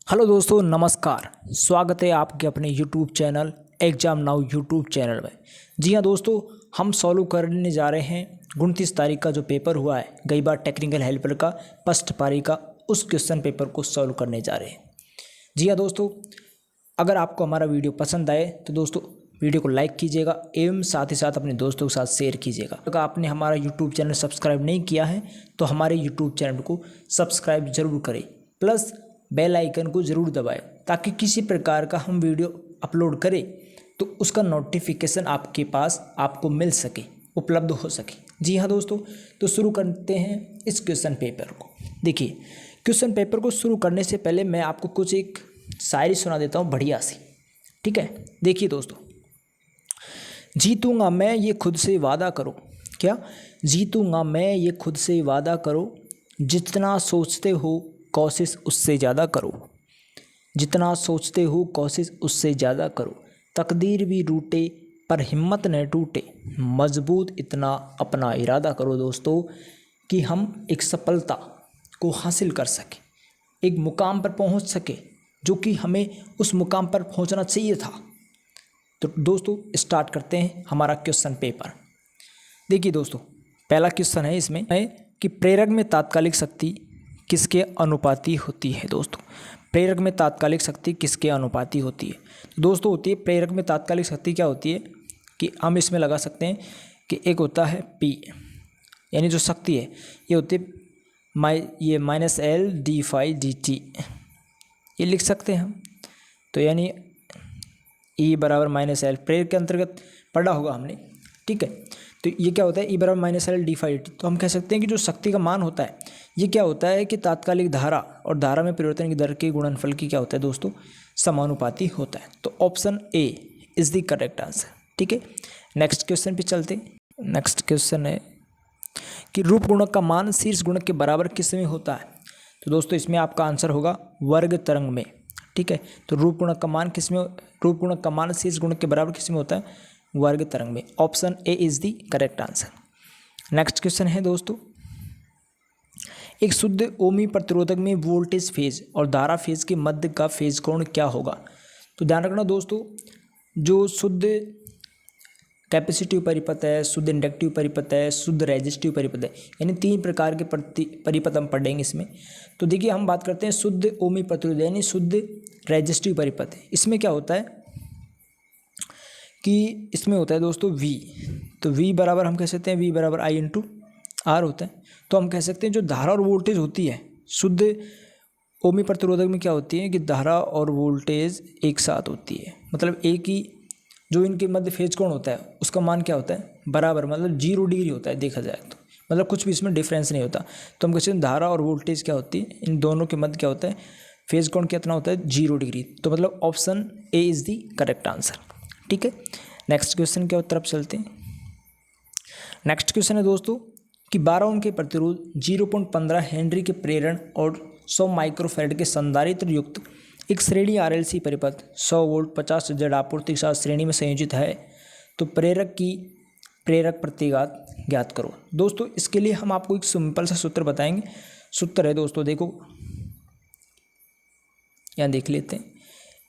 Hello दोस्तों, नमस्कार। स्वागत है आपके अपने YouTube channel exam now YouTube channel में। जी हाँ दोस्तों, हम सॉल्व करने जा रहे हैं 29 तारीख का जो पेपर हुआ है कई बार टेक्निकल हेल्पर का फर्स्ट पारी का, उस क्वेश्चन पेपर को सॉल्व करने जा रहे हैं। जी हाँ दोस्तों, अगर आपको हमारा वीडियो पसंद आए तो दोस्तों वीडियो को लाइक कीजिएगा एवं साथ ही साथ अपने दोस्तों के साथ शेयर कीजिएगा। अगर आपने हमारा यूट्यूब चैनल सब्सक्राइब नहीं किया है तो हमारे यूट्यूब चैनल को सब्सक्राइब जरूर करें, प्लस बेल आइकन को ज़रूर दबाएं ताकि किसी प्रकार का हम वीडियो अपलोड करें तो उसका नोटिफिकेशन आपके पास आपको मिल सके, उपलब्ध हो सके। जी हाँ दोस्तों, तो शुरू करते हैं इस क्वेश्चन पेपर को। देखिए, क्वेश्चन पेपर को शुरू करने से पहले मैं आपको कुछ एक शायरी सुना देता हूँ बढ़िया सी। ठीक है, देखिए दोस्तों। जीतूंगा मैं ये खुद से वादा करो, क्या जीतूंगा मैं ये खुद से वादा करो, जितना सोचते हो कोशिश उससे ज़्यादा करो, जितना सोचते हो कोशिश उससे ज़्यादा करो, तकदीर भी रूठे पर हिम्मत न टूटे, मजबूत इतना अपना इरादा करो दोस्तों कि हम एक सफलता को हासिल कर सके, एक मुकाम पर पहुंच सके जो कि हमें उस मुकाम पर पहुंचना चाहिए था। तो दोस्तों स्टार्ट करते हैं हमारा क्वेश्चन पेपर। देखिए दोस्तों, पहला क्वेश्चन है इसमें है कि प्रेरक में तात्कालिक शक्ति किसके अनुपाती होती है। दोस्तों, प्रेरक में तात्कालिक शक्ति किसके अनुपाती होती है। तो दोस्तों होती है प्रेरक में तात्कालिक शक्ति क्या होती है कि हम इसमें लगा सकते हैं कि एक होता है P, यानी जो शक्ति है ये होती है ये -L/d∅dt, ये लिख सकते हैं हम। तो यानी E बराबर -L, प्रेरक के अंतर्गत पढ़ा होगा हमने। ठीक है, तो ये क्या होता है E बराबर -L/d∅dt। तो हम कह सकते हैं कि जो शक्ति का मान होता है ये क्या होता है कि तात्कालिक धारा और धारा में परिवर्तन की दर के गुणनफल की क्या होता है दोस्तों, समानुपाती होता है। तो option A is the correct answer. ठीक है, नेक्स्ट क्वेश्चन पे चलते हैं। नेक्स्ट क्वेश्चन है कि रूप गुणक का मान शीर्ष गुणक के बराबर किस में होता है। तो दोस्तों इसमें आपका आंसर होगा वर्ग तरंग में। ठीक है, तो रूप गुणक का मान किस में, रूप गुणक का मान शीर्ष गुणक के बराबर किस में होता है, वर्ग तरंग में। Option A is the correct answer. Next question है दोस्तों, एक शुद्ध ओमी प्रतिरोधक में वोल्टेज फेज और धारा फेज के मध्य का फेज कोण क्या होगा। तो ध्यान रखना दोस्तों, जो शुद्ध कैपेसिटिव परिपथ है, शुद्ध इंडक्टिव परिपथ है, शुद्ध रेजिस्टिव परिपथ है, यानी 3 प्रकार के परिपथ हम पढ़ेंगे इसमें। तो देखिए हम बात करते हैं शुद्ध ओमी प्रतिरोध यानी शुद्ध रेजिस्टिव परिपथ है। इसमें क्या होता है कि इसमें होता है दोस्तों V। तो V बराबर हम कह सकते हैं V बराबर I/R होता है। तो हम कह सकते हैं जो धारा और वोल्टेज होती है शुद्ध ओमी प्रतिरोधक में क्या होती है कि धारा और वोल्टेज एक साथ होती है, मतलब एक ही जो इनके मध्य फेज कोण होता है उसका मान क्या होता है, बराबर, मतलब 0 डिग्री होता है देखा जाए तो, मतलब कुछ भी इसमें डिफरेंस नहीं होता। तो हम कहते हैं धारा और वोल्टेज क्या होती है, इन दोनों के मध्य क्या होता है, फेज कोण कितना होता है, 0 डिग्री। तो मतलब option A is the correct answer. ठीक है, नेक्स्ट क्वेश्चन की तरफ चलते हैं। नेक्स्ट क्वेश्चन है दोस्तों कि 12 ओम के प्रतिरोध 0.15 हेनरी के प्रेरण और 100 माइक्रोफैरड के संधारित्र युक्त एक श्रेणी RLC परिपथ 100 वोल्ट 50 Z आपूर्ति के साथ श्रेणी में संयोजित है, तो प्रेरक की प्रेरक प्रतिघात ज्ञात करो। दोस्तों इसके लिए हम आपको एक सिंपल सा सूत्र बताएंगे। सूत्र है दोस्तों, देखो यहाँ देख लेते हैं।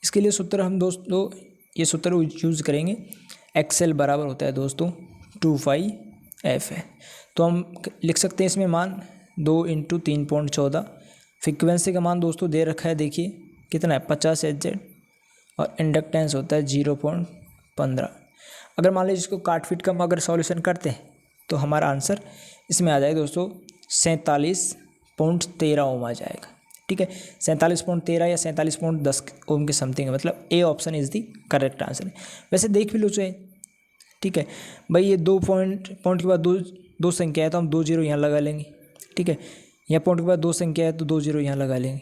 इसके लिए सूत्र हम दोस्तों ये सूत्र यूज़ करेंगे। XL बराबर होता है दोस्तों 2πf है। तो हम लिख सकते हैं इसमें मान 2 × 3.14। फ्रिक्वेंसी का मान दोस्तों दे रखा है, देखिए कितना है 50 Hz, और इंडक्टेंस होता है 0.15। अगर मान लीजिए इसको काट फीट का हम अगर सॉल्यूशन करते हैं तो हमारा आंसर इसमें आ जाएगा दोस्तों 47.13 ओम आ जाएगा। ठीक है, 47.13 या 47.10 ओम के समथिंग है, मतलब A option is the correct answer. वैसे देख भी लो चाहे। ठीक है भाई, ये 2 पॉइंट के बाद दो संख्या है तो हम 2 0 यहाँ लगा लेंगे। ठीक है, यहाँ पॉइंट के बाद 2 संख्या है तो 2 0 यहाँ लगा लेंगे।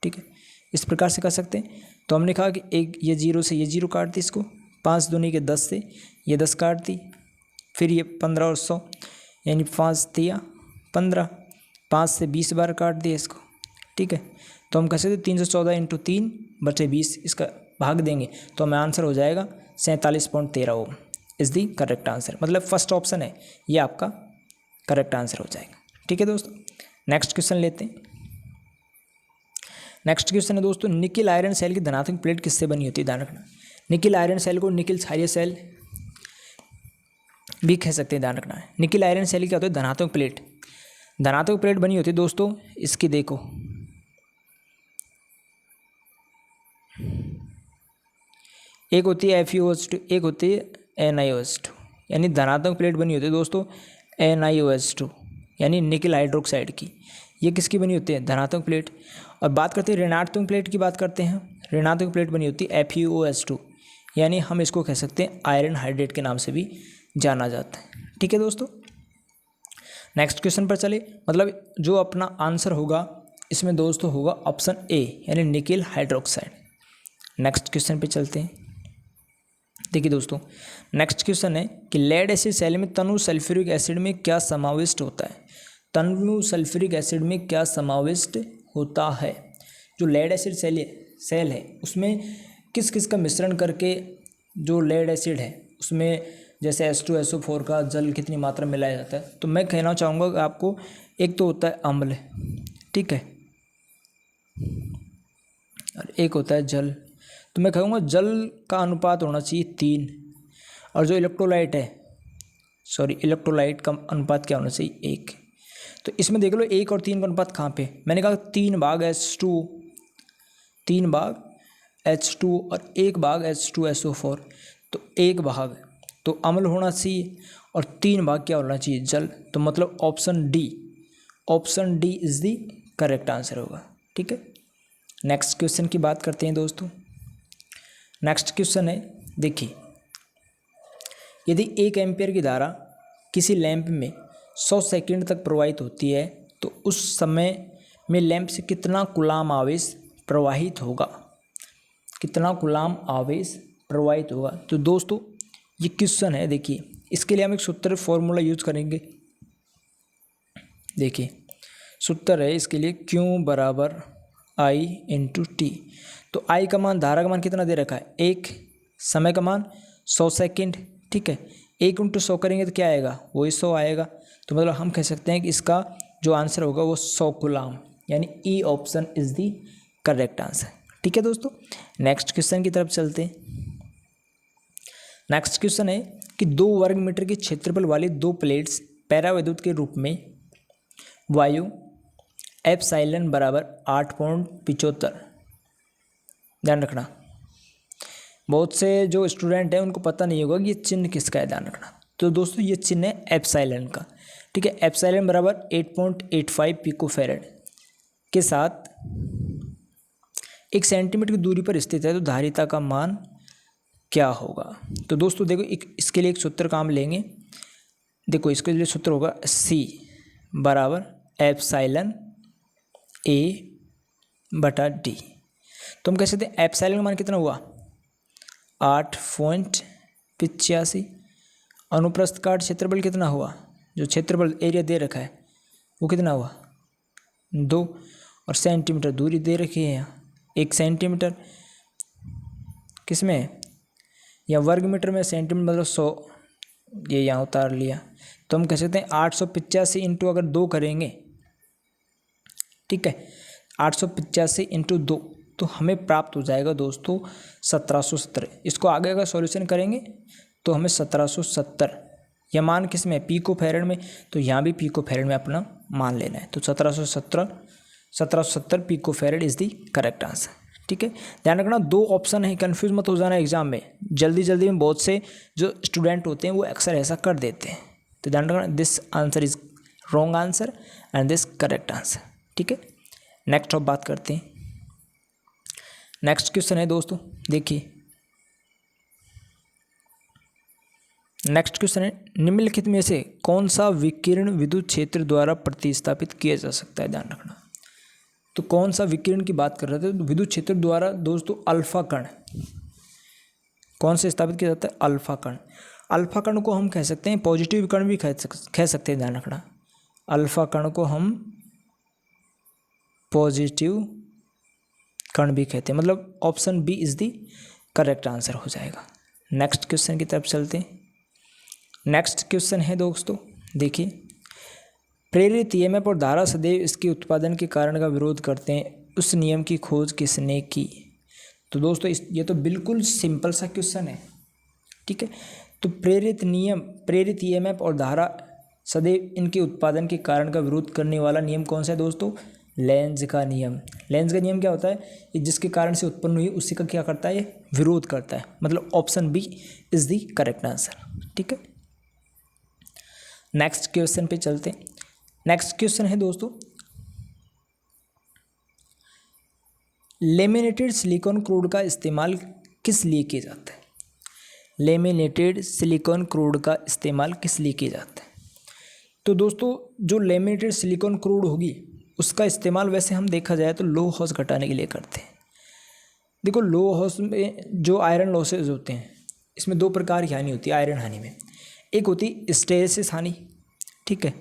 ठीक है, इस प्रकार से कर सकते हैं। तो हमने कहा कि एक ये 0 से ये 0 काट दी, इसको 5 दूनी के 10 से ये 10 काट दी, फिर ये 15 और 100 यानी 5 तिया 15, 5 से 20 बार काट दिया इसको। ठीक है, तो हम कह सकते 314 × 3 बचे 20, इसका भाग देंगे तो हमें आंसर हो जाएगा 47.13 ओम इज़ दी करेक्ट आंसर। मतलब फर्स्ट ऑप्शन है ये आपका करेक्ट आंसर हो जाएगा। ठीक है दोस्तों, नेक्स्ट क्वेश्चन लेते हैं। नेक्स्ट क्वेश्चन है दोस्तों, निकिल आयरन सेल की धनात्मक प्लेट किससे बनी होती है? ध्यान रखना, निकिल आयरन सेल को निकिल क्षारीय सेल भी कह सकते हैं। ध्यान रखना है, निकिल आयरन सेल की क्या होती है? धनात्मक प्लेट। धनात्मक प्लेट बनी होती है दोस्तों इसकी, देखो एक होती है FeOH2, एक होती है NiOH2, यानी धनात्मक प्लेट बनी होती है दोस्तों NiOH2 यानी निकिल हाइड्रोक्साइड की। ये किसकी बनी होती है? धनात्मक प्लेट। और बात करते हैं ऋणात्मक प्लेट की, बात करते हैं ऋणात्मक प्लेट बनी होती है FeOH2 यानी हम इसको कह सकते हैं आयरन हाइड्रेट के नाम से भी जाना जाता है। ठीक है दोस्तों, नेक्स्ट क्वेश्चन पर चले। मतलब जो अपना आंसर होगा इसमें दोस्तों होगा ऑप्शन ए यानी निकिल हाइड्रोक्साइड। नेक्स्ट क्वेश्चन पे चलते हैं। देखिए दोस्तों, नेक्स्ट क्वेश्चन है कि लेड एसिड सेल में तनु सल्फ्यूरिक एसिड में क्या समाविष्ट होता है? तनु सल्फ्यूरिक एसिड में क्या समाविष्ट होता है? जो लेड एसिड सेल है उसमें किस किस का मिश्रण करके जो लेड एसिड है उसमें जैसे H2SO4 का जल कितनी मात्रा में मिलाया जाता है? तो मैं कहना चाहूँगा कि आपको एक तो होता है अम्ल, ठीक है, और एक होता है जल। तो मैं कहूँगा जल का अनुपात होना चाहिए 3, और जो इलेक्ट्रोलाइट का अनुपात क्या होना चाहिए? 1। तो इसमें देख लो 1 और 3 का अनुपात कहाँ पे? मैंने कहा 3 भाग H2 और 1 भाग H2SO4, तो 1 भाग तो अम्ल होना चाहिए और 3 भाग क्या होना चाहिए? जल। तो मतलब option D is the correct answer होगा। ठीक है, नेक्स्ट क्वेश्चन की बात करते हैं दोस्तों। नेक्स्ट क्वेश्चन है, देखिए यदि 1 एम्पियर की धारा किसी लैंप में 100 सेकंड तक प्रवाहित होती है तो उस समय में लैंप से कितना कूलाम आवेश प्रवाहित होगा? कितना कूलाम आवेश प्रवाहित होगा? तो दोस्तों ये क्वेश्चन है, देखिए इसके लिए हम एक सूत्र फॉर्मूला यूज करेंगे। देखिए सूत्र है इसके लिए Q बराबर I × T। तो I का मान, धारा का मान कितना दे रखा है? 1, समय का मान 100 सेकंड, ठीक है, 1 × 100 करेंगे तो क्या आएगा? वही 100 आएगा। तो मतलब हम कह सकते हैं कि इसका जो आंसर होगा वो 100 कूलाम, यानी E option is the correct answer. ठीक है दोस्तों, नेक्स्ट क्वेश्चन की तरफ चलते हैं। नेक्स्ट क्वेश्चन है कि 2 वर्ग मीटर के क्षेत्रफल वाली 2 प्लेट्स पैराविद्युत के रूप में वायु एप्सिलॉन बराबर 8.75। ध्यान रखना, बहुत से जो स्टूडेंट हैं उनको पता नहीं होगा कि ये चिन्ह किसका है। ध्यान रखना, तो दोस्तों ये चिन्ह है एप्सिलॉन का। ठीक है, एप्सिलॉन बराबर 8.85 पिकोफैरेड के साथ 1 सेंटीमीटर की दूरी पर स्थित है, तो धारिता का मान क्या होगा? तो दोस्तों देखो इसके लिए एक सूत्र काम लेंगे। देखो इसके लिए सूत्र होगा C बराबर एप्सिलॉन A/D। तो हम कह सकते हैं एप्सिलॉन का मान कितना हुआ? 8.85। अनुप्रस्थ काट क्षेत्रफल कितना हुआ? जो क्षेत्रफल एरिया दे रखा है वो कितना हुआ? 2, और सेंटीमीटर दूरी दे रखी है यहाँ 1 सेंटीमीटर। किस में? या वर्ग मीटर में, सेंटीमीटर मतलब 100, ये यहाँ उतार लिया। तो हम कह सकते हैं 885 इंटू अगर 2 करेंगे, ठीक है, 885 इंटू 2 तो हमें प्राप्त हो जाएगा दोस्तों 1770। इसको आगे अगर सॉल्यूशन करेंगे तो हमें 1770, यह मान किस में? पिको फैरेड में। तो यहाँ भी पिको फैरेड में अपना मान लेना है। तो 1770 picofarad is the correct answer. ठीक है, ध्यान रखना 2 ऑप्शन है, कंफ्यूज मत हो जाना एग्जाम में। जल्दी में बहुत से जो स्टूडेंट होते हैं वो अक्सर ऐसा कर देते हैं। तो ध्यान रखना this answer is wrong answer and this correct answer. ठीक है, नेक्स्ट अब बात करते हैं। नेक्स्ट क्वेश्चन है दोस्तों, देखिए नेक्स्ट क्वेश्चन है निम्नलिखित में से कौन सा विकिरण विद्युत क्षेत्र द्वारा प्रतिस्थापित किया जा सकता है? ध्यान रखना, तो कौन सा विकिरण की बात कर रहे थे? तो विद्युत क्षेत्र द्वारा दोस्तों अल्फा कण कौन से स्थापित किया जाता है? अल्फा कण। अल्फा कण को हम कह सकते हैं पॉजिटिव कण भी कह सकते हैं। ध्यान रखना, अल्फा कण को हम पॉजिटिव कण भी कहते हैं, मतलब option B is the correct answer हो जाएगा। नेक्स्ट क्वेश्चन की तरफ चलते हैं। नेक्स्ट क्वेश्चन है दोस्तों, देखिए प्रेरित ईएमएफ और धारा सदैव इसके उत्पादन के कारण का विरोध करते हैं। उस नियम की खोज किसने की। तो दोस्तों ये तो बिल्कुल सिंपल सा क्वेश्चन है, ठीक है। तो प्रेरित ईएमएफ और धारा सदैव इनके उत्पादन के कारण का विरोध करने वाला नियम कौन सा है दोस्तों, लेंज का नियम। लेंज का नियम क्या होता है, कि जिसके कारण से उत्पन्न हुई उसी का क्या करता है, ये विरोध करता है। मतलब option B is the correct answer, ठीक है। नेक्स्ट क्वेश्चन पे चलते हैं। नेक्स्ट क्वेश्चन है दोस्तों, लेमिनेटेड सिलिकॉन क्रूड का इस्तेमाल किस लिए किया जाता है। लेमिनेटेड सिलिकॉन क्रूड का इस्तेमाल किस लिए किया जाता है। तो दोस्तों जो लेमिनेटेड सिलिकॉन क्रूड होगी उसका इस्तेमाल वैसे हम देखा जाए तो लो हॉस घटाने के लिए करते हैं। देखो लो हॉस में जो आयरन लॉसेज होते हैं, इसमें दो प्रकार की हानि होती है आयरन हानि में। एक होती है हिस्टैरिसीस हानि, ठीक है,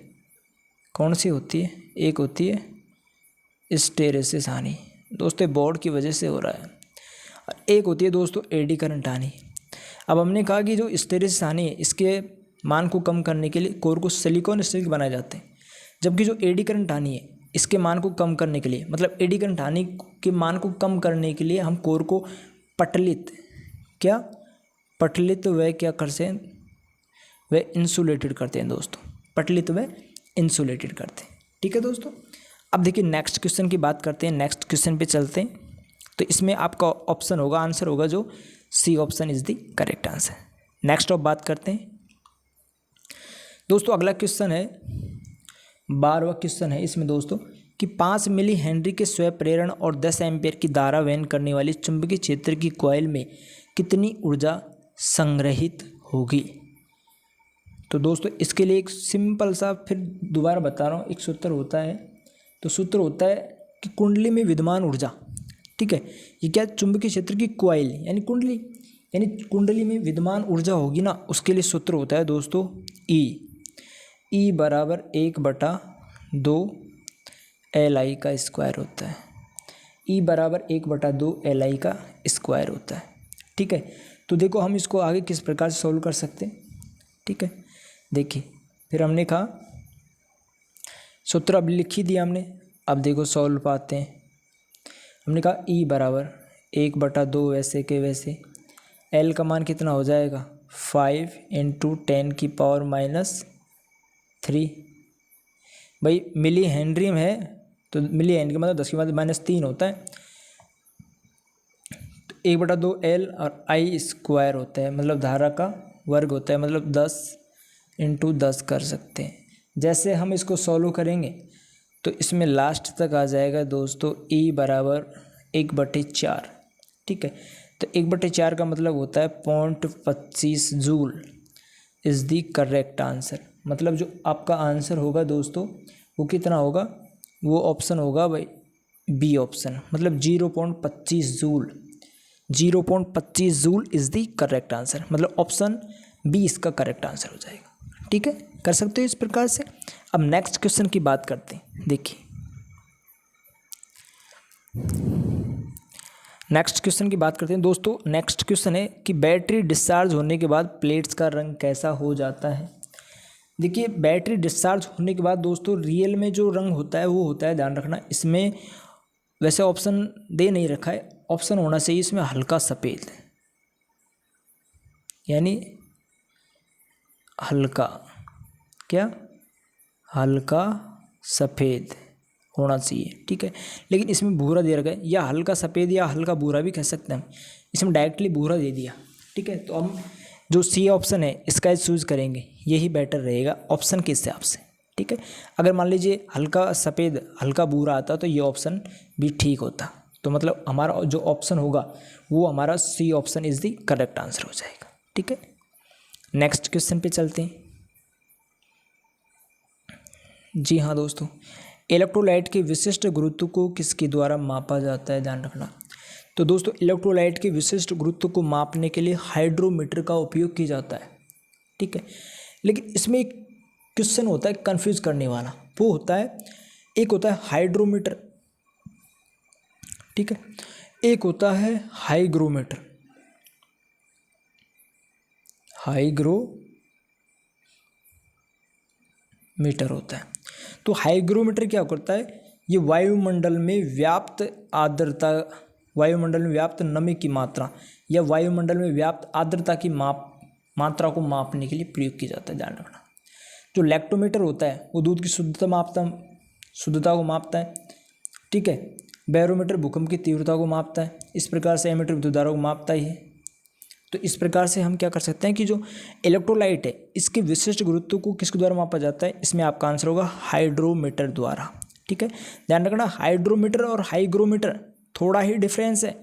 कौन सी होती है, एक होती है हिस्टैरिसीस हानि, दोस्तों बोर्ड की वजह से हो रहा है। और एक होती है दोस्तों एडी करंट हानि। अब हमने कहा कि जो हिस्टैरिसीस हानि है इसके मान को कम करने के लिए कोर को सिलिकॉन स्टील के बनाए जाते हैं, जबकि जो एडी करंट हानि है इसके मान को कम करने के लिए, मतलब एडी करंट हानि के मान को कम करने के लिए हम कोर को पटलित व क्या करते हैं, वे इंसुलेटेड करते हैं दोस्तों, पटलित व इंसुलेटेड करते हैं, ठीक है दोस्तों। अब देखिए नेक्स्ट क्वेश्चन की बात करते हैं। नेक्स्ट क्वेश्चन पे चलते हैं। तो इसमें आपका ऑप्शन होगा, आंसर होगा जो C option is the correct answer. Next अब बात करते हैं दोस्तों, अगला क्वेश्चन है 12वां क्वेश्चन है इसमें दोस्तों कि 5 मिली हेनरी के स्वयं प्रेरण और 10 एम्पियर की धारा वहन करने वाली चुंबकीय क्षेत्र की कॉइल में कितनी ऊर्जा संग्रहित होगी। तो दोस्तों इसके लिए एक सिंपल सा, फिर दोबारा बता रहा हूँ, एक सूत्र होता है। तो सूत्र होता है कि कुंडली में विद्यमान ऊर्जा, ठीक है, ये क्या, चुंबकीय क्षेत्र की कॉइल यानी कुंडली, यानी कुंडली में विद्यमान ऊर्जा होगी ना, उसके लिए सूत्र होता है दोस्तों ई बराबर 1/2 LI का स्क्वायर होता है। ई बराबर 1/2 LI का स्क्वायर होता है, ठीक है। तो देखो हम इसको आगे किस प्रकार से सॉल्व कर सकते हैं, ठीक है। देखिए फिर हमने कहा सूत्र अब लिख ही दिया हमने, अब देखो सॉल्व पाते हैं। हमने कहा ई बराबर 1/2 वैसे के वैसे, एल का मान कितना हो जाएगा 5 × 10⁻³ भाई मिली हेनरी में है, तो मिली हेनरी का मतलब 10⁻³ होता है। तो 1/2 L और I स्क्वायर होता है, मतलब धारा का वर्ग होता है, मतलब 10 × 10 कर सकते हैं। जैसे हम इसको सॉल्व करेंगे तो इसमें लास्ट तक आ जाएगा दोस्तों E बराबर 1/4, ठीक है। तो 1/4 का मतलब होता है 0.25 joule is the correct answer. मतलब जो आपका आंसर होगा दोस्तों वो कितना होगा, वो ऑप्शन होगा भाई बी ऑप्शन, मतलब 0.25 joule. 0.25 joule is the correct answer, मतलब ऑप्शन बी इसका करेक्ट आंसर हो जाएगा, ठीक है। कर सकते हो इस प्रकार से। अब नेक्स्ट क्वेश्चन की बात करते हैं। देखिए नेक्स्ट क्वेश्चन की बात करते हैं दोस्तों। नेक्स्ट क्वेश्चन है कि बैटरी डिस्चार्ज होने के बाद प्लेट्स का रंग कैसा हो जाता है। देखिए बैटरी डिस्चार्ज होने के बाद दोस्तों रियल में जो रंग होता है वो होता है, ध्यान रखना, इसमें वैसे ऑप्शन दे नहीं रखा है, ऑप्शन होना चाहिए इसमें हल्का सफ़ेद, यानी हल्का क्या, हल्का सफ़ेद होना चाहिए, ठीक है। लेकिन इसमें भूरा दे रखा है, या हल्का सफ़ेद या हल्का भूरा भी कह सकते हैं हम, इसमें डायरेक्टली भूरा दे दिया, ठीक है। तो हम जो सी ऑप्शन है इसका चूज़ करेंगे, यही बेटर रहेगा ऑप्शन के हिसाब से, ठीक है। अगर मान लीजिए हल्का सफ़ेद हल्का भूरा आता तो ये ऑप्शन भी ठीक होता, तो मतलब हमारा जो ऑप्शन होगा वो हमारा C option is the correct answer हो जाएगा, ठीक है। नेक्स्ट क्वेश्चन पे चलते हैं। जी हाँ दोस्तों, इलेक्ट्रोलाइट के विशिष्ट गुरुत्व को किसके द्वारा मापा जाता है, ध्यान रखना। तो दोस्तों इलेक्ट्रोलाइट के विशिष्ट गुरुत्व को मापने के लिए हाइड्रोमीटर का उपयोग किया जाता है, ठीक है। लेकिन इसमें एक क्वेश्चन होता है कंफ्यूज करने वाला, वो होता है, एक होता है हाइड्रोमीटर, ठीक है, एक होता है हाईग्रोमीटर। हाईग्रोमीटर होता है, तो हाईग्रोमीटर क्या करता है, ये वायुमंडल में व्याप्त आर्द्रता, वायुमंडल में व्याप्त नमी की मात्रा या वायुमंडल में व्याप्त आर्द्रता की मात्रा को मापने के लिए प्रयोग किया जाता है, ध्यान रखना। जो लैक्टोमीटर होता है वो दूध की शुद्धता को मापता है, ठीक है। बैरोमीटर भूकंप की तीव्रता को मापता है। इस प्रकार से एमीटर विद्युत धारा को मापता ही है। तो इस प्रकार से हम क्या कर सकते हैं कि जो इलेक्ट्रोलाइट है इसके विशिष्ट गुरुत्व को किसके द्वारा मापा जाता है, इसमें आपका आंसर होगा हाइड्रोमीटर द्वारा, ठीक है। ध्यान रखना, हाइड्रोमीटर और हाइग्रोमीटर थोड़ा ही डिफरेंस है।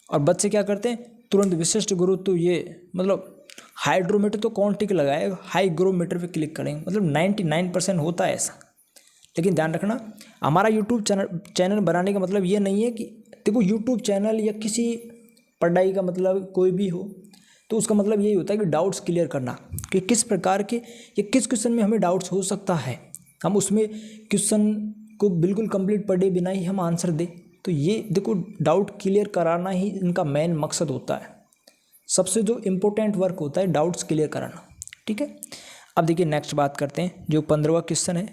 और बच्चे क्या करते हैं, तुरंत विशिष्ट गुरुत्व, ये मतलब हाइड्रोमीटर तो कौन टिक लगाएगा, हाइग्रोमीटर पे क्लिक करेंगे, मतलब 99% होता है ऐसा। लेकिन ध्यान रखना, हमारा यूट्यूब चैनल बनाने का मतलब ये नहीं है कि देखो यूट्यूब चैनल या किसी पढ़ाई का मतलब कोई भी हो तो उसका मतलब यही होता है कि डाउट्स क्लियर करना, कि किस प्रकार के या किस क्वेश्चन में हमें डाउट्स हो सकता है, हम उसमें क्वेश्चन को बिल्कुल कंप्लीट पढ़े बिना ही हम आंसर दें। तो ये देखो डाउट क्लियर कराना ही इनका मेन मकसद होता है। सबसे जो इम्पोर्टेंट वर्क होता है डाउट्स क्लियर कराना, ठीक है। अब देखिए नेक्स्ट बात करते हैं, जो 15वां क्वेश्चन है।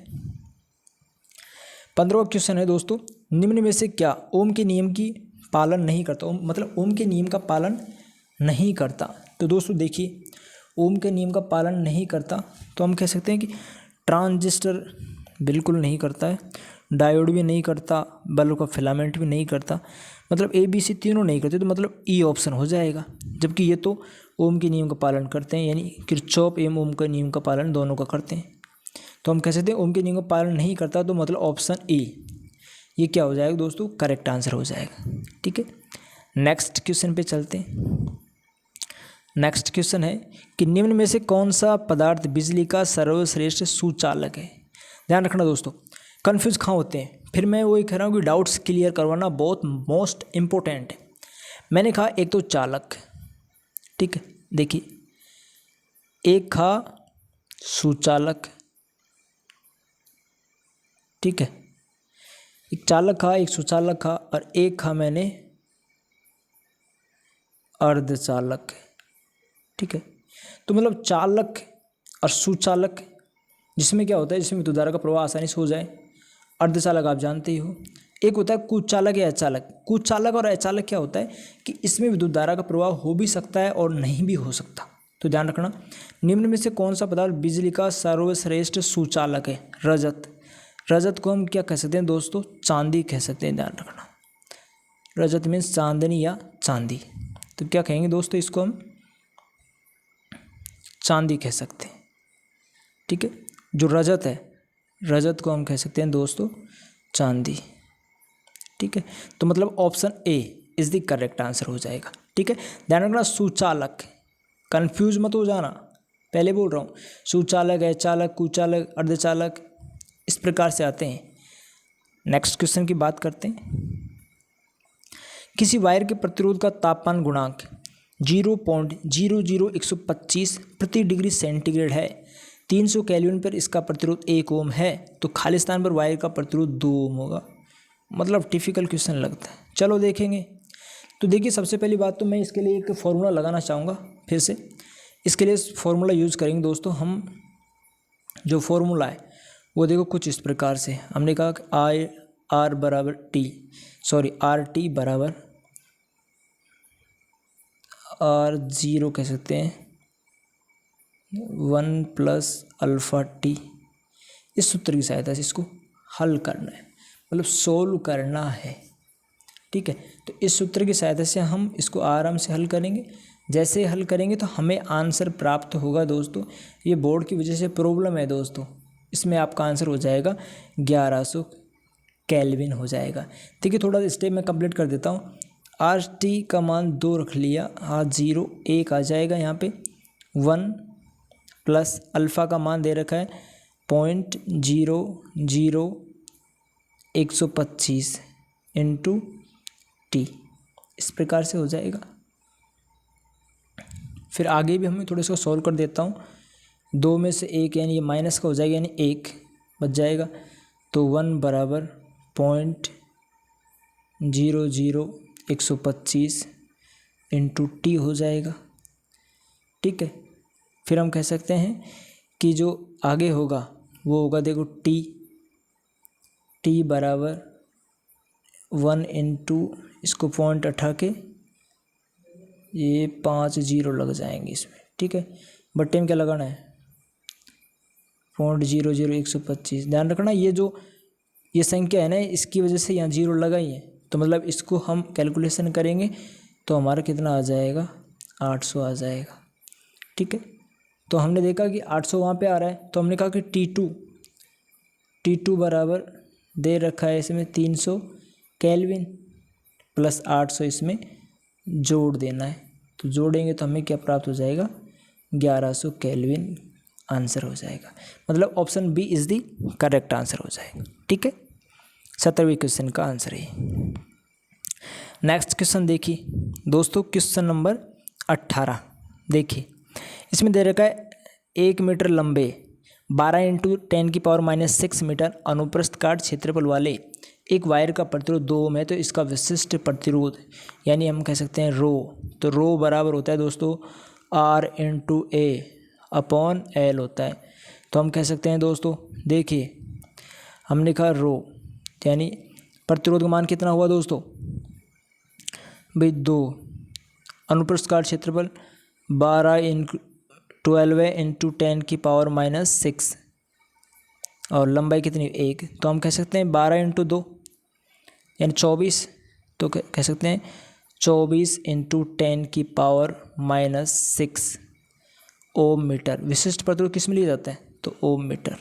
15वां क्वेश्चन है दोस्तों, निम्न में से क्या ओम के नियम की पालन नहीं करता, मतलब ओम के नियम का पालन नहीं करता। तो दोस्तों देखिए, ओम के नियम का पालन नहीं करता तो हम कह सकते हैं कि ट्रांजिस्टर बिल्कुल नहीं करता है, डायोड भी नहीं करता, बल्ब का फिलामेंट भी नहीं करता, मतलब ABC तीनों नहीं करते, तो मतलब ई ऑप्शन हो जाएगा। जबकि ये तो ओम के नियम का पालन करते हैं, यानी किरचॉफ एवं ओम के नियम का पालन दोनों का करते हैं। तो हम कह सकते हैं ओम के नियम का पालन नहीं करता, तो मतलब ऑप्शन ए ये क्या हो जाएगा दोस्तों, करेक्ट आंसर हो जाएगा, ठीक है। नेक्स्ट क्वेश्चन पे चलते हैं। नेक्स्ट क्वेश्चन है कि निम्न में से कौन सा पदार्थ बिजली का सर्वश्रेष्ठ सुचालक है। ध्यान रखना दोस्तों, कन्फ्यूज कहाँ होते हैं, फिर मैं वही कह रहा हूँ कि डाउट्स क्लियर करवाना बहुत मोस्ट इम्पोर्टेंट है। मैंने कहा एक तो चालक, ठीक है, देखिए एक था सुचालक, ठीक है, एक चालक था, एक सुचालक था, और एक था मैंने अर्धचालक, ठीक है। तो मतलब चालक और सुचालक, जिसमें क्या होता है, जिसमें विद्युत धारा का प्रवाह आसानी से हो जाए। अर्धचालक आप जानते ही हो। एक होता है कुचालक या अचालक। कुचालक और अचालक क्या होता है कि इसमें विद्युत धारा का प्रवाह हो भी सकता है और नहीं भी हो सकता। तो ध्यान रखना, निम्न में से कौन सा पदार्थ बिजली का सर्वश्रेष्ठ सुचालक है, रजत। रजत को हम क्या कह सकते हैं दोस्तों, चांदी कह सकते हैं, ध्यान रखना। रजत मीन्स चांदनी या चांदी, तो क्या कहेंगे दोस्तों, इसको हम चांदी कह सकते हैं, ठीक है। जो रजत है, रजत को हम कह सकते हैं दोस्तों चांदी, ठीक है। तो मतलब option A is the correct answer हो जाएगा, ठीक है। ध्यान रखना, सुचालक, कंफ्यूज मत हो जाना, पहले बोल रहा हूँ, सुचालक है, चालक, कुचालक, अर्धचालक, इस प्रकार से आते हैं। नेक्स्ट क्वेश्चन की बात करते हैं। किसी वायर के प्रतिरोध का तापमान गुणांक 0.00125 प्रति डिग्री सेंटीग्रेड है, 300 केल्विन पर इसका प्रतिरोध 1 ओम है, तो खाली स्थान पर वायर का प्रतिरोध 2 ओम होगा। मतलब टिपिकल क्वेश्चन लगता है, चलो देखेंगे। तो देखिए, सबसे पहली बात तो मैं इसके लिए एक फॉर्मूला लगाना चाहूँगा फिर से। इसके लिए फॉर्मूला यूज़ करेंगे दोस्तों हम। जो फॉर्मूला है वो देखो कुछ इस प्रकार से, हमने कहा कि आर बराबर टी, सॉरी आर टी बराबर R0 कह सकते हैं 1 प्लस अल्फ़ा टी। इस सूत्र की सहायता से इसको हल करना है, मतलब सोल्व करना है, ठीक है। तो इस सूत्र की सहायता से हम इसको आराम से हल करेंगे। जैसे हल करेंगे तो हमें आंसर प्राप्त होगा दोस्तों। ये बोर्ड की वजह से प्रॉब्लम है दोस्तों, इसमें आपका आंसर हो जाएगा 1100 केल्विन हो जाएगा, ठीक है। थोड़ा स्टेप मैं कंप्लीट कर देता हूँ। आर टी का मान 2 रख लिया, हाँ 0 1 आ जाएगा यहाँ पे, 1 प्लस अल्फ़ा का मान दे रखा है 0.00125 इंटू टी, इस प्रकार से हो जाएगा। फिर आगे भी हमें थोड़ा इसको सॉल्व कर देता हूँ। 2 में से 1 यानी ये माइनस का हो जाएगा, यानी 1 बच जाएगा, तो 1 बराबर 0.00125 इंटू टी हो जाएगा, ठीक है। फिर हम कह सकते हैं कि जो आगे होगा वो होगा देखो टी टी बराबर 1 इंटू इसको पॉइंट उठा के ये 5 जीरो लग जाएंगे इसमें, ठीक है। बट्टे में क्या लगाना है 0.00 125। ध्यान रखना ये संख्या है ना, इसकी वजह से यहाँ जीरो लगा ही है, तो मतलब इसको हम कैलकुलेशन करेंगे तो हमारा कितना आ जाएगा 800 आ जाएगा, ठीक है। तो हमने देखा कि 800 वहाँ पे आ रहा है, तो हमने कहा कि T2 बराबर दे रखा है इसमें 300 केल्विन प्लस 800 इसमें जोड़ देना है, तो जोड़ेंगे तो हमें क्या प्राप्त हो जाएगा 1100 केल्विन आंसर हो जाएगा। मतलब option B is the correct answer हो जाएगा, ठीक है। 17वें क्वेश्चन का आंसर है। नेक्स्ट क्वेश्चन देखिए दोस्तों, क्वेश्चन नंबर 18 देखिए, इसमें दे रखा है 1 मीटर लंबे 12 इंटू 10⁻⁻6 मीटर अनुप्रस्थ काट क्षेत्रफल वाले एक वायर का प्रतिरोध 2 ओम है, तो इसका विशिष्ट प्रतिरोध यानी हम कह सकते हैं रो, तो रो बराबर होता है दोस्तों R इंटू ए अपॉन एल होता है। तो हम कह सकते हैं दोस्तों, देखिए हमने कहा रो यानी प्रतिरोध का मान कितना हुआ दोस्तों भाई 2, अनुप्रस्थ काट क्षेत्रफल 12 इंटू 12 इंटू 10⁻⁻6 और लंबाई कितनी 1, तो हम कह सकते हैं 12 इंटू 2 यानी 24, तो कह सकते हैं 24 इंटू 10⁻⁻6 ओम मीटर। विशिष्ट प्रतिरोध किस में लिया जाता है तो ओम मीटर,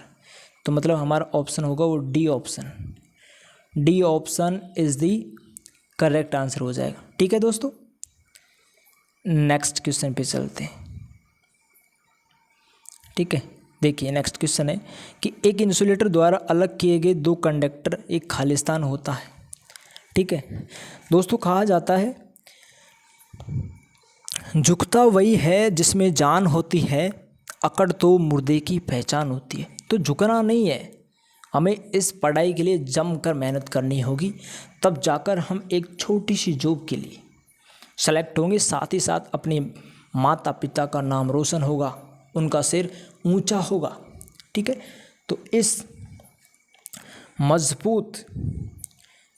तो मतलब हमारा ऑप्शन होगा वो D option is the correct answer हो जाएगा, ठीक है दोस्तों। नेक्स्ट क्वेश्चन पे चलते हैं, ठीक है। देखिए नेक्स्ट क्वेश्चन है कि एक इंसुलेटर द्वारा अलग किए गए 2 कंडक्टर एक खालिस्तान होता है, ठीक है दोस्तों। कहा जाता है झुकता वही है जिसमें जान होती है, अकड़ तो मुर्दे की पहचान होती है। तो झुकना नहीं है, हमें इस पढ़ाई के लिए जमकर मेहनत करनी होगी, तब जाकर हम एक छोटी सी जॉब के लिए सेलेक्ट होंगे, साथ ही साथ अपने माता पिता का नाम रोशन होगा, उनका सिर ऊंचा होगा, ठीक है। तो इस मजबूत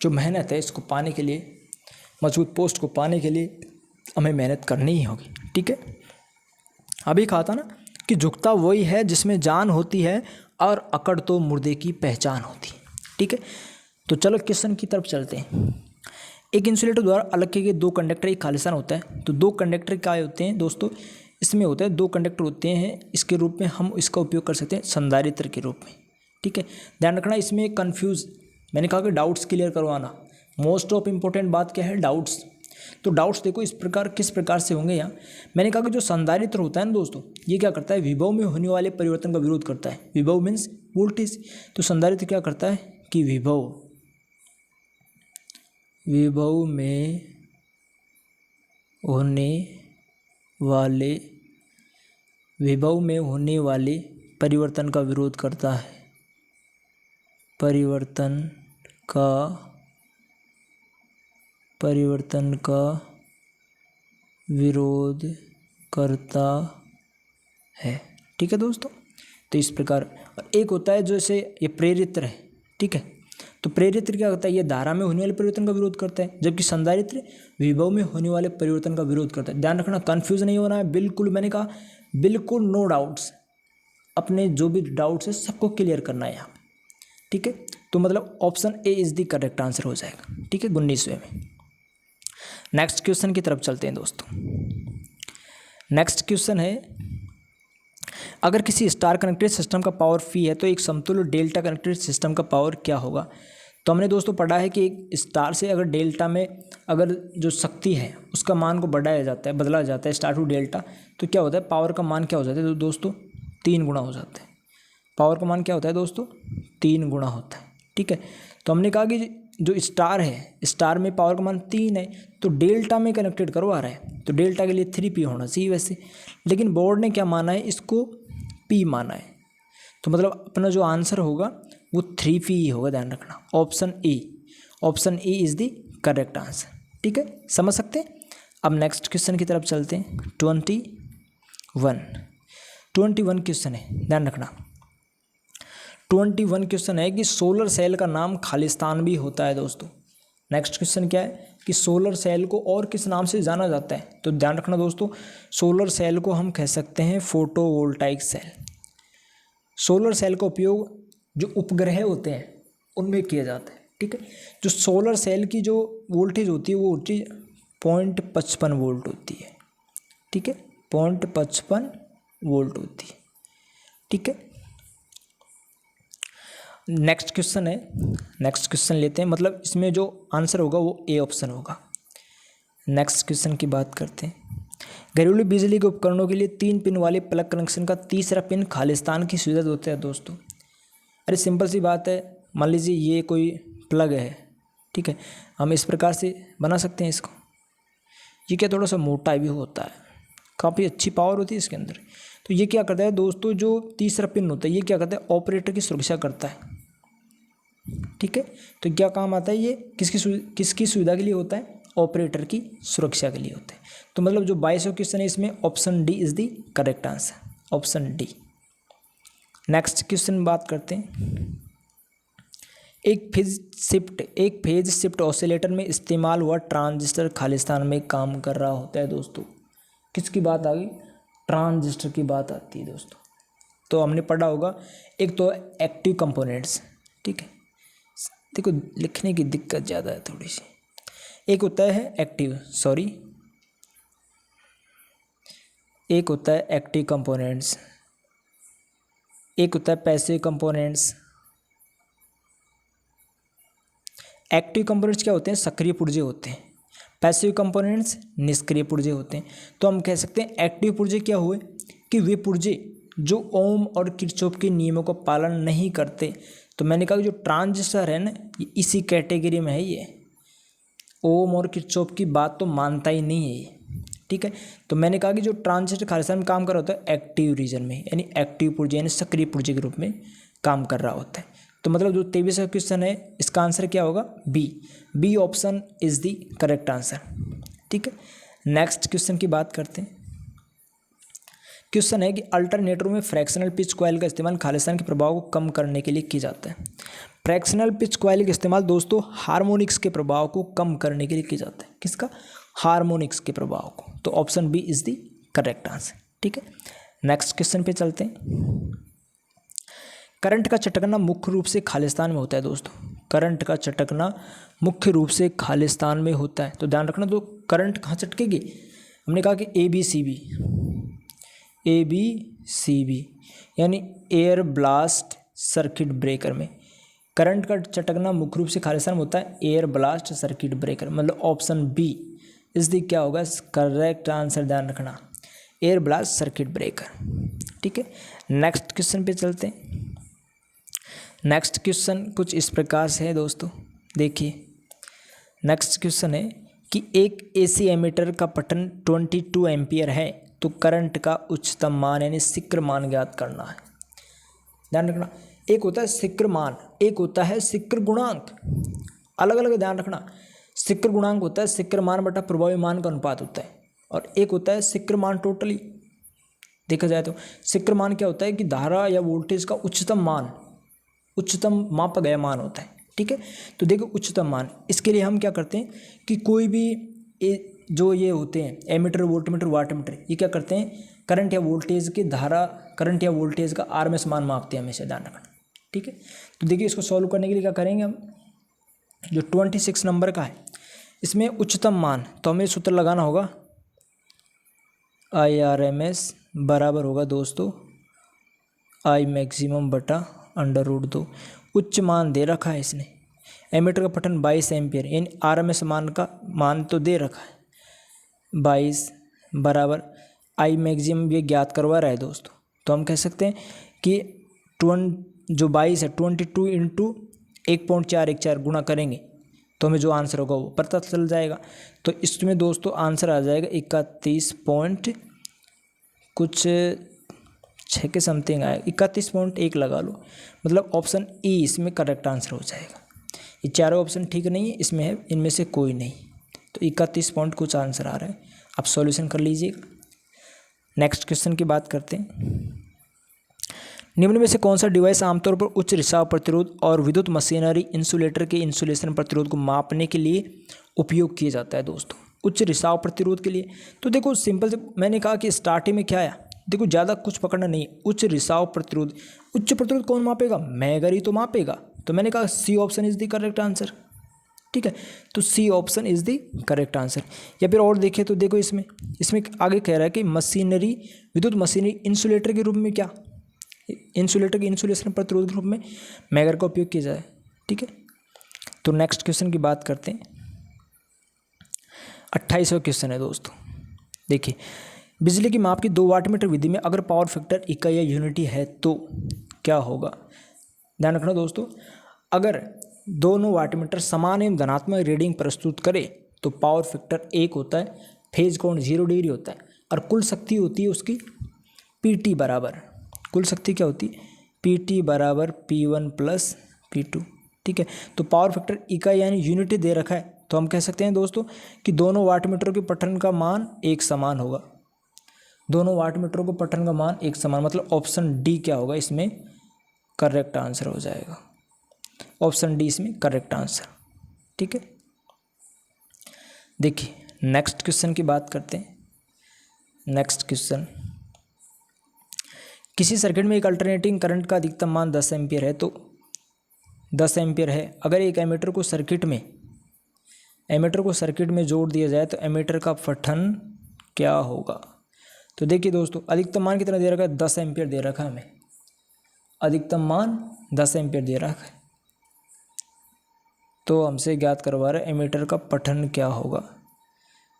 जो मेहनत है इसको पाने के लिए, मजबूत पोस्ट को पाने के लिए हमें मेहनत करनी ही होगी, ठीक है। अभी कहा था ना कि झुकता वही है जिसमें जान होती है और अकड़ तो मुर्दे की पहचान होती है, ठीक है। तो चलो क्वेश्चन की तरफ चलते हैं। एक इंसुलेटर द्वारा अलग किए गए 2 कंडक्टर एक खालिस्तान होता है, तो 2 कंडक्टर क्या होते हैं दोस्तों, इसमें होता है 2 कंडक्टर होते हैं, इसके रूप में हम इसका उपयोग कर सकते हैं संधारित्र के रूप में, ठीक है। ध्यान रखना इसमें कंफ्यूज, मैंने कहा कि डाउट्स क्लियर करवाना, मोस्ट ऑफ इम्पोर्टेंट बात क्या है डाउट्स। तो डाउट्स देखो इस प्रकार किस प्रकार से होंगे। यहाँ मैंने कहा कि जो संधारित्र होता है ना दोस्तों, ये क्या करता है विभव में होने वाले परिवर्तन का विरोध करता है। विभव मीन्स वोल्टेज, तो संधारित्र क्या करता है कि विभव में होने वाले परिवर्तन का विरोध करता है, परिवर्तन का विरोध करता है, ठीक है दोस्तों। तो इस प्रकार एक होता है जैसे ये प्रेरित्र है, ठीक है। तो प्रेरित्र क्या होता है, ये धारा में होने वाले परिवर्तन का विरोध करता है, जबकि संधारित्र विभव में होने वाले परिवर्तन का विरोध करता है। ध्यान रखना कंफ्यूज नहीं होना है बिल्कुल, मैंने कहा बिल्कुल नो डाउट्स, अपने जो भी डाउट्स है सबको क्लियर करना है यहाँ, ठीक है। तो मतलब option A is the correct answer हो जाएगा, ठीक है 19वें में। नेक्स्ट क्वेश्चन की तरफ चलते हैं दोस्तों। नेक्स्ट क्वेश्चन है, अगर किसी स्टार कनेक्टेड सिस्टम का पावर फी है तो एक समतुल्य डेल्टा कनेक्टेड सिस्टम का पावर क्या होगा। तो हमने दोस्तों पढ़ा है कि एक स्टार से अगर डेल्टा में अगर जो शक्ति है उसका मान को बढ़ाया जाता है, बदला जाता है स्टार टू डेल्टा, तो क्या होता है पावर का मान क्या हो जाता है तो दोस्तों 3 गुना हो जाता है। पावर का मान क्या होता है दोस्तों 3 गुना होता है, ठीक है। तो हमने कहा कि जो स्टार है, स्टार में पावर का मान 3 है, तो डेल्टा में कनेक्टेड करवा रहा है, तो डेल्टा के लिए 3p होना चाहिए वैसे, लेकिन बोर्ड ने क्या माना है इसको p माना है, तो मतलब अपना जो आंसर होगा वो 3p ही होगा। ध्यान रखना option A is the correct answer, ठीक है समझ सकते हैं। अब नेक्स्ट क्वेश्चन की तरफ चलते हैं। 21 क्वेश्चन है, ध्यान रखना 21 क्वेश्चन है कि सोलर सेल का नाम खालिस्तान भी होता है दोस्तों। नेक्स्ट क्वेश्चन क्या है कि सोलर सेल को और किस नाम से जाना जाता है? तो ध्यान रखना दोस्तों, सोलर सेल को हम कह सकते हैं फोटोवोल्टाइक सेल। सोलर सेल का उपयोग जो उपग्रह होते हैं उनमें किया जाता है, ठीक है। जो सोलर सेल की जो वोल्टेज होती है वो होती है 0.55 वोल्ट होती है, ठीक है, 0.55 वोल्ट होती है, ठीक है। नेक्स्ट क्वेश्चन है, नेक्स्ट क्वेश्चन लेते हैं, मतलब इसमें जो आंसर होगा वो ए ऑप्शन होगा। नेक्स्ट क्वेश्चन की बात करते हैं। घरेलू बिजली के उपकरणों के लिए 3 पिन वाले प्लग कनेक्शन का तीसरा पिन खालिस्तान की सुविधा देता है दोस्तों। अरे सिंपल सी बात है, मान लीजिए ये कोई प्लग है, ठीक है, हम इस प्रकार से बना सकते हैं इसको। ये क्या थोड़ा सा मोटा भी होता है, काफ़ी अच्छी पावर होती है इसके अंदर। तो ये क्या करता है दोस्तों, जो तीसरा पिन होता है ये क्या करता है, ऑपरेटर की सुरक्षा करता है, ठीक है। तो क्या काम आता है ये, किसकी सुविधा के लिए होता है, ऑपरेटर की सुरक्षा के लिए होता है। तो मतलब जो 22वां क्वेश्चन है इसमें option D is the correct answer, option D. Next question बात करते हैं। एक फेज शिफ्ट ऑसिलेटर में इस्तेमाल हुआ ट्रांजिस्टर खालिस्तान में काम कर रहा होता है दोस्तों। किसकी बात आ गई, ट्रांजिस्टर की बात आती है दोस्तों। तो हमने पढ़ा होगा, एक तो एक्टिव कंपोनेंट्स, ठीक है, देखो लिखने की दिक्कत ज़्यादा है थोड़ी सी। एक होता है एक्टिव, सॉरी, एक होता है एक्टिव कंपोनेंट्स, एक होता है पैसिव कंपोनेंट्स। एक्टिव कंपोनेंट्स क्या होते हैं, सक्रिय पुर्जे होते हैं। पैसिव कंपोनेंट्स निष्क्रिय पुर्जे होते हैं। तो हम कह सकते हैं एक्टिव पुर्जे क्या हुए कि वे पुर्जे जो ओम और किरचॉफ के नियमों का पालन नहीं करते। तो मैंने कहा कि जो ट्रांजिस्टर है ना, ये इसी कैटेगरी में है। ये ओम और किरचॉफ की बात तो मानता ही नहीं है ये, ठीक है। तो मैंने कहा कि जो ट्रांजिस्टर खालिस्तान में काम कर रहा होता है एक्टिव रीजन में, यानी एक्टिव पुर्जे यानी सक्रिय पुर्जे के रूप में काम कर रहा होता है। तो मतलब जो 23वां क्वेश्चन है इसका आंसर क्या होगा, B option is the correct answer, ठीक है। नेक्स्ट क्वेश्चन की बात करते हैं। क्वेश्चन है कि अल्टरनेटरों में फ्रैक्शनल पिच कॉइल का इस्तेमाल खालिस्तान के प्रभाव को कम करने के लिए किया जाता है। फ्रैक्शनल पिच कॉइल का इस्तेमाल दोस्तों हार्मोनिक्स के प्रभाव को कम करने के लिए किया जाता है। किसका, हार्मोनिक्स के प्रभाव को। तो option B is the correct answer, ठीक है। नेक्स्ट क्वेश्चन पे चलते हैं। करंट का चटकना मुख्य रूप से खालिस्तान में होता है दोस्तों। करंट का चटकना मुख्य रूप से खालिस्तान में होता है। तो ध्यान रखना, तो करंट कहाँ चटकेगी, हमने कहा कि ए बी सी बी यानी एयर ब्लास्ट सर्किट ब्रेकर में करंट का चटकना मुख्य रूप से खालिस्तान में होता है, एयर ब्लास्ट सर्किट ब्रेकर। मतलब ऑप्शन बी इस दी क्या होगा करेक्ट आंसर, ध्यान रखना, एयर ब्लास्ट सर्किट ब्रेकर, ठीक है। नेक्स्ट क्वेश्चन पे चलते हैं। नेक्स्ट क्वेश्चन कुछ इस प्रकार से है दोस्तों, देखिए। नेक्स्ट क्वेश्चन है कि एक एसी एमीटर का पठन 22 एम्पियर है, तो करंट का उच्चतम मान यानी सिक्र मान ज्ञात करना है। ध्यान रखना, एक होता है सिक्र मान, एक होता है सिक्र गुणांक, अलग अलग ध्यान रखना। सिक्र गुणांक होता है सिक्र मान बटा प्रभावी मान का अनुपात होता है, और एक होता है सिक्र मान टोटली। देखा जाए तो सिक्र मान क्या होता है कि धारा या वोल्टेज का उच्चतम मान, उच्चतम मापा गया मान होता है, ठीक है। तो देखो उच्चतम मान, इसके लिए हम क्या करते हैं कि कोई भी जो ये होते हैं एमीटर, वोल्टमीटर, वाटमीटर, ये क्या करते हैं करंट या वोल्टेज की धारा, करंट या वोल्टेज का आरएमएस मान मापते हैं हमेशा, ध्यान रखना, ठीक है। तो देखिए इसको सॉल्व करने के लिए क्या करेंगे हम, जो 26 नंबर का है इसमें उच्चतम मान, तो हमें सूत्र लगाना होगा IRMS बराबर होगा दोस्तों I मैक्सिमम बटा √2। उच्च मान दे रखा है इसने, एमीटर का पठन 22 एम्पियर, यानी आरएमएस मान का मान तो दे रखा है 22 बराबर I मैक्सिमम ये ज्ञात करवा रहा है दोस्तों। तो हम कह सकते हैं कि जो 22 है 22 इंटू 1.414 गुणा करेंगे तो हमें जो आंसर होगा वो पता चल जाएगा। तो इसमें दोस्तों आंसर आ जाएगा 31 पॉइंट कुछ 6 के समथिंग आएगा, 31.1 लगा लो, मतलब ऑप्शन ई इसमें करेक्ट आंसर हो जाएगा। ये चारों ऑप्शन ठीक नहीं है, इसमें है इनमें से कोई नहीं, तो 31 पॉइंट कुछ आंसर आ रहा है। आप सॉल्यूशन कर लीजिएगा। नेक्स्ट क्वेश्चन की बात करते हैं। निम्न में से कौन सा डिवाइस आमतौर पर उच्च रिसाव प्रतिरोध और विद्युत मशीनरी इंसुलेटर के इंसुलेशन प्रतिरोध को मापने के लिए उपयोग किया जाता है दोस्तों? उच्च रिसाव प्रतिरोध के लिए तो देखो सिंपल से मैंने कहा कि स्टार्टिंग में क्या आया, देखो ज़्यादा कुछ पकड़ना नहीं है। उच्च रिसाव प्रतिरोध, उच्च प्रतिरोध कौन मापेगा? मैगर ही तो मापेगा। तो मैंने कहा C option is the correct answer. ठीक है, तो C option is the correct answer. या फिर और देखें तो देखो इसमें आगे कह रहा है कि मशीनरी, विद्युत मशीनरी इंसुलेटर के रूप में क्या, इंसुलेटर के इंसुलेशन प्रतिरोध के रूप में मैगर का उपयोग किया जाए। ठीक है, तो नेक्स्ट क्वेश्चन की बात करते हैं। 28वां क्वेश्चन है दोस्तों, देखिए बिजली की माप की 2 वाटमीटर विधि में अगर पावर फैक्टर इकाई या यूनिटी है तो क्या होगा? ध्यान रखना दोस्तों, अगर दोनों वाटमीटर समान एवं धनात्मक रीडिंग प्रस्तुत करे तो पावर फैक्टर 1 होता है, फेज कोण 0 डिग्री होता है और कुल शक्ति होती है उसकी PT बराबर, कुल शक्ति क्या होती है? PT बराबर P1 प्लस P2। ठीक है, तो पावर फैक्टर इकाई यानी यूनिटी दे रखा है तो हम कह सकते हैं दोस्तों कि दोनों वाटमीटरों के पठन का मान एक समान होगा। दोनों वाटमीटरों को पठन का मान एक समान, मतलब ऑप्शन डी क्या होगा इसमें करेक्ट आंसर हो जाएगा। ऑप्शन डी इसमें करेक्ट आंसर। ठीक है, देखिए नेक्स्ट क्वेश्चन की बात करते हैं। नेक्स्ट क्वेश्चन, किसी सर्किट में एक अल्टरनेटिंग करंट का अधिकतम मान 10 एम्पियर है तो 10 एम्पियर है, अगर एक एमीटर को सर्किट में जोड़ दिया जाए तो एमीटर का पठन क्या होगा? तो देखिए दोस्तों, अधिकतम मान कितना दे रखा है? 10 एम्पियर दे रखा है हमें, अधिकतम मान 10 एम्पियर दे रखा है, तो हमसे ज्ञात करवा रहे एमीटर का पठन क्या होगा।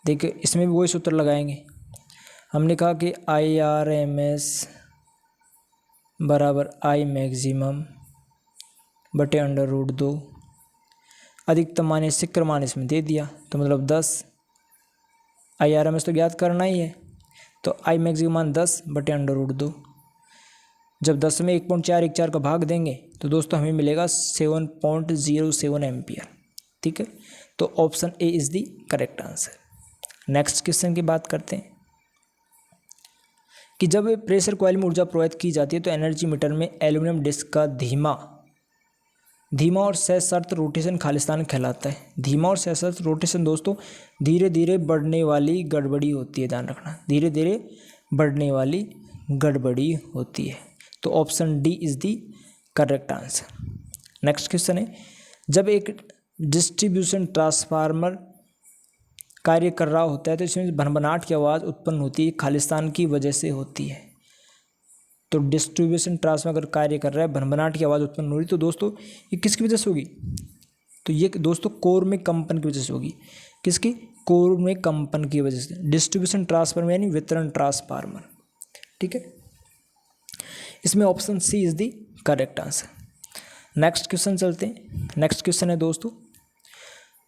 देखिए इसमें भी वही सूत्र लगाएंगे। हमने कहा कि IRMS बराबर I मैक्सिमम बटे √2, अधिकतम मान शिखर मान इसमें दे दिया तो मतलब 10, IRMS तो ज्ञात करना ही है, तो I मैक्सिमम मान 10 बटे √2। जब 10 में 1.414 का भाग देंगे तो दोस्तों हमें मिलेगा 7.07 एम्पियर। ठीक है, तो option A is the correct answer. Next question की बात करते हैं कि जब प्रेशर कॉइल में ऊर्जा प्रवाहित की जाती है तो एनर्जी मीटर में एल्यूमिनियम डिस्क का धीमा और सशर्त रोटेशन खालिस्तान कहलाता है। धीमा और सशर्त रोटेशन दोस्तों धीरे धीरे बढ़ने वाली गड़बड़ी होती है, ध्यान रखना, धीरे धीरे बढ़ने वाली गड़बड़ी होती है, तो option D is the correct answer. Next question है, जब एक डिस्ट्रीब्यूशन ट्रांसफार्मर कार्य कर रहा होता है तो इसमें भनभनाहट की आवाज़ उत्पन्न होती है, खालिस्तान की वजह से होती है। तो डिस्ट्रीब्यूशन ट्रांसफार्मर अगर कार्य कर रहा है, भनभनाहट की आवाज़ उत्पन्न हो रही, तो दोस्तों ये किसकी वजह से होगी? तो ये दोस्तों कोर में कंपन की वजह से होगी। किसकी? कोर में कंपन की वजह से। डिस्ट्रीब्यूशन ट्रांसफार्मर यानी वितरण ट्रांसफार्मर। ठीक है, इसमें option C is the correct answer. Next question चलते हैं। नेक्स्ट क्वेश्चन है दोस्तों,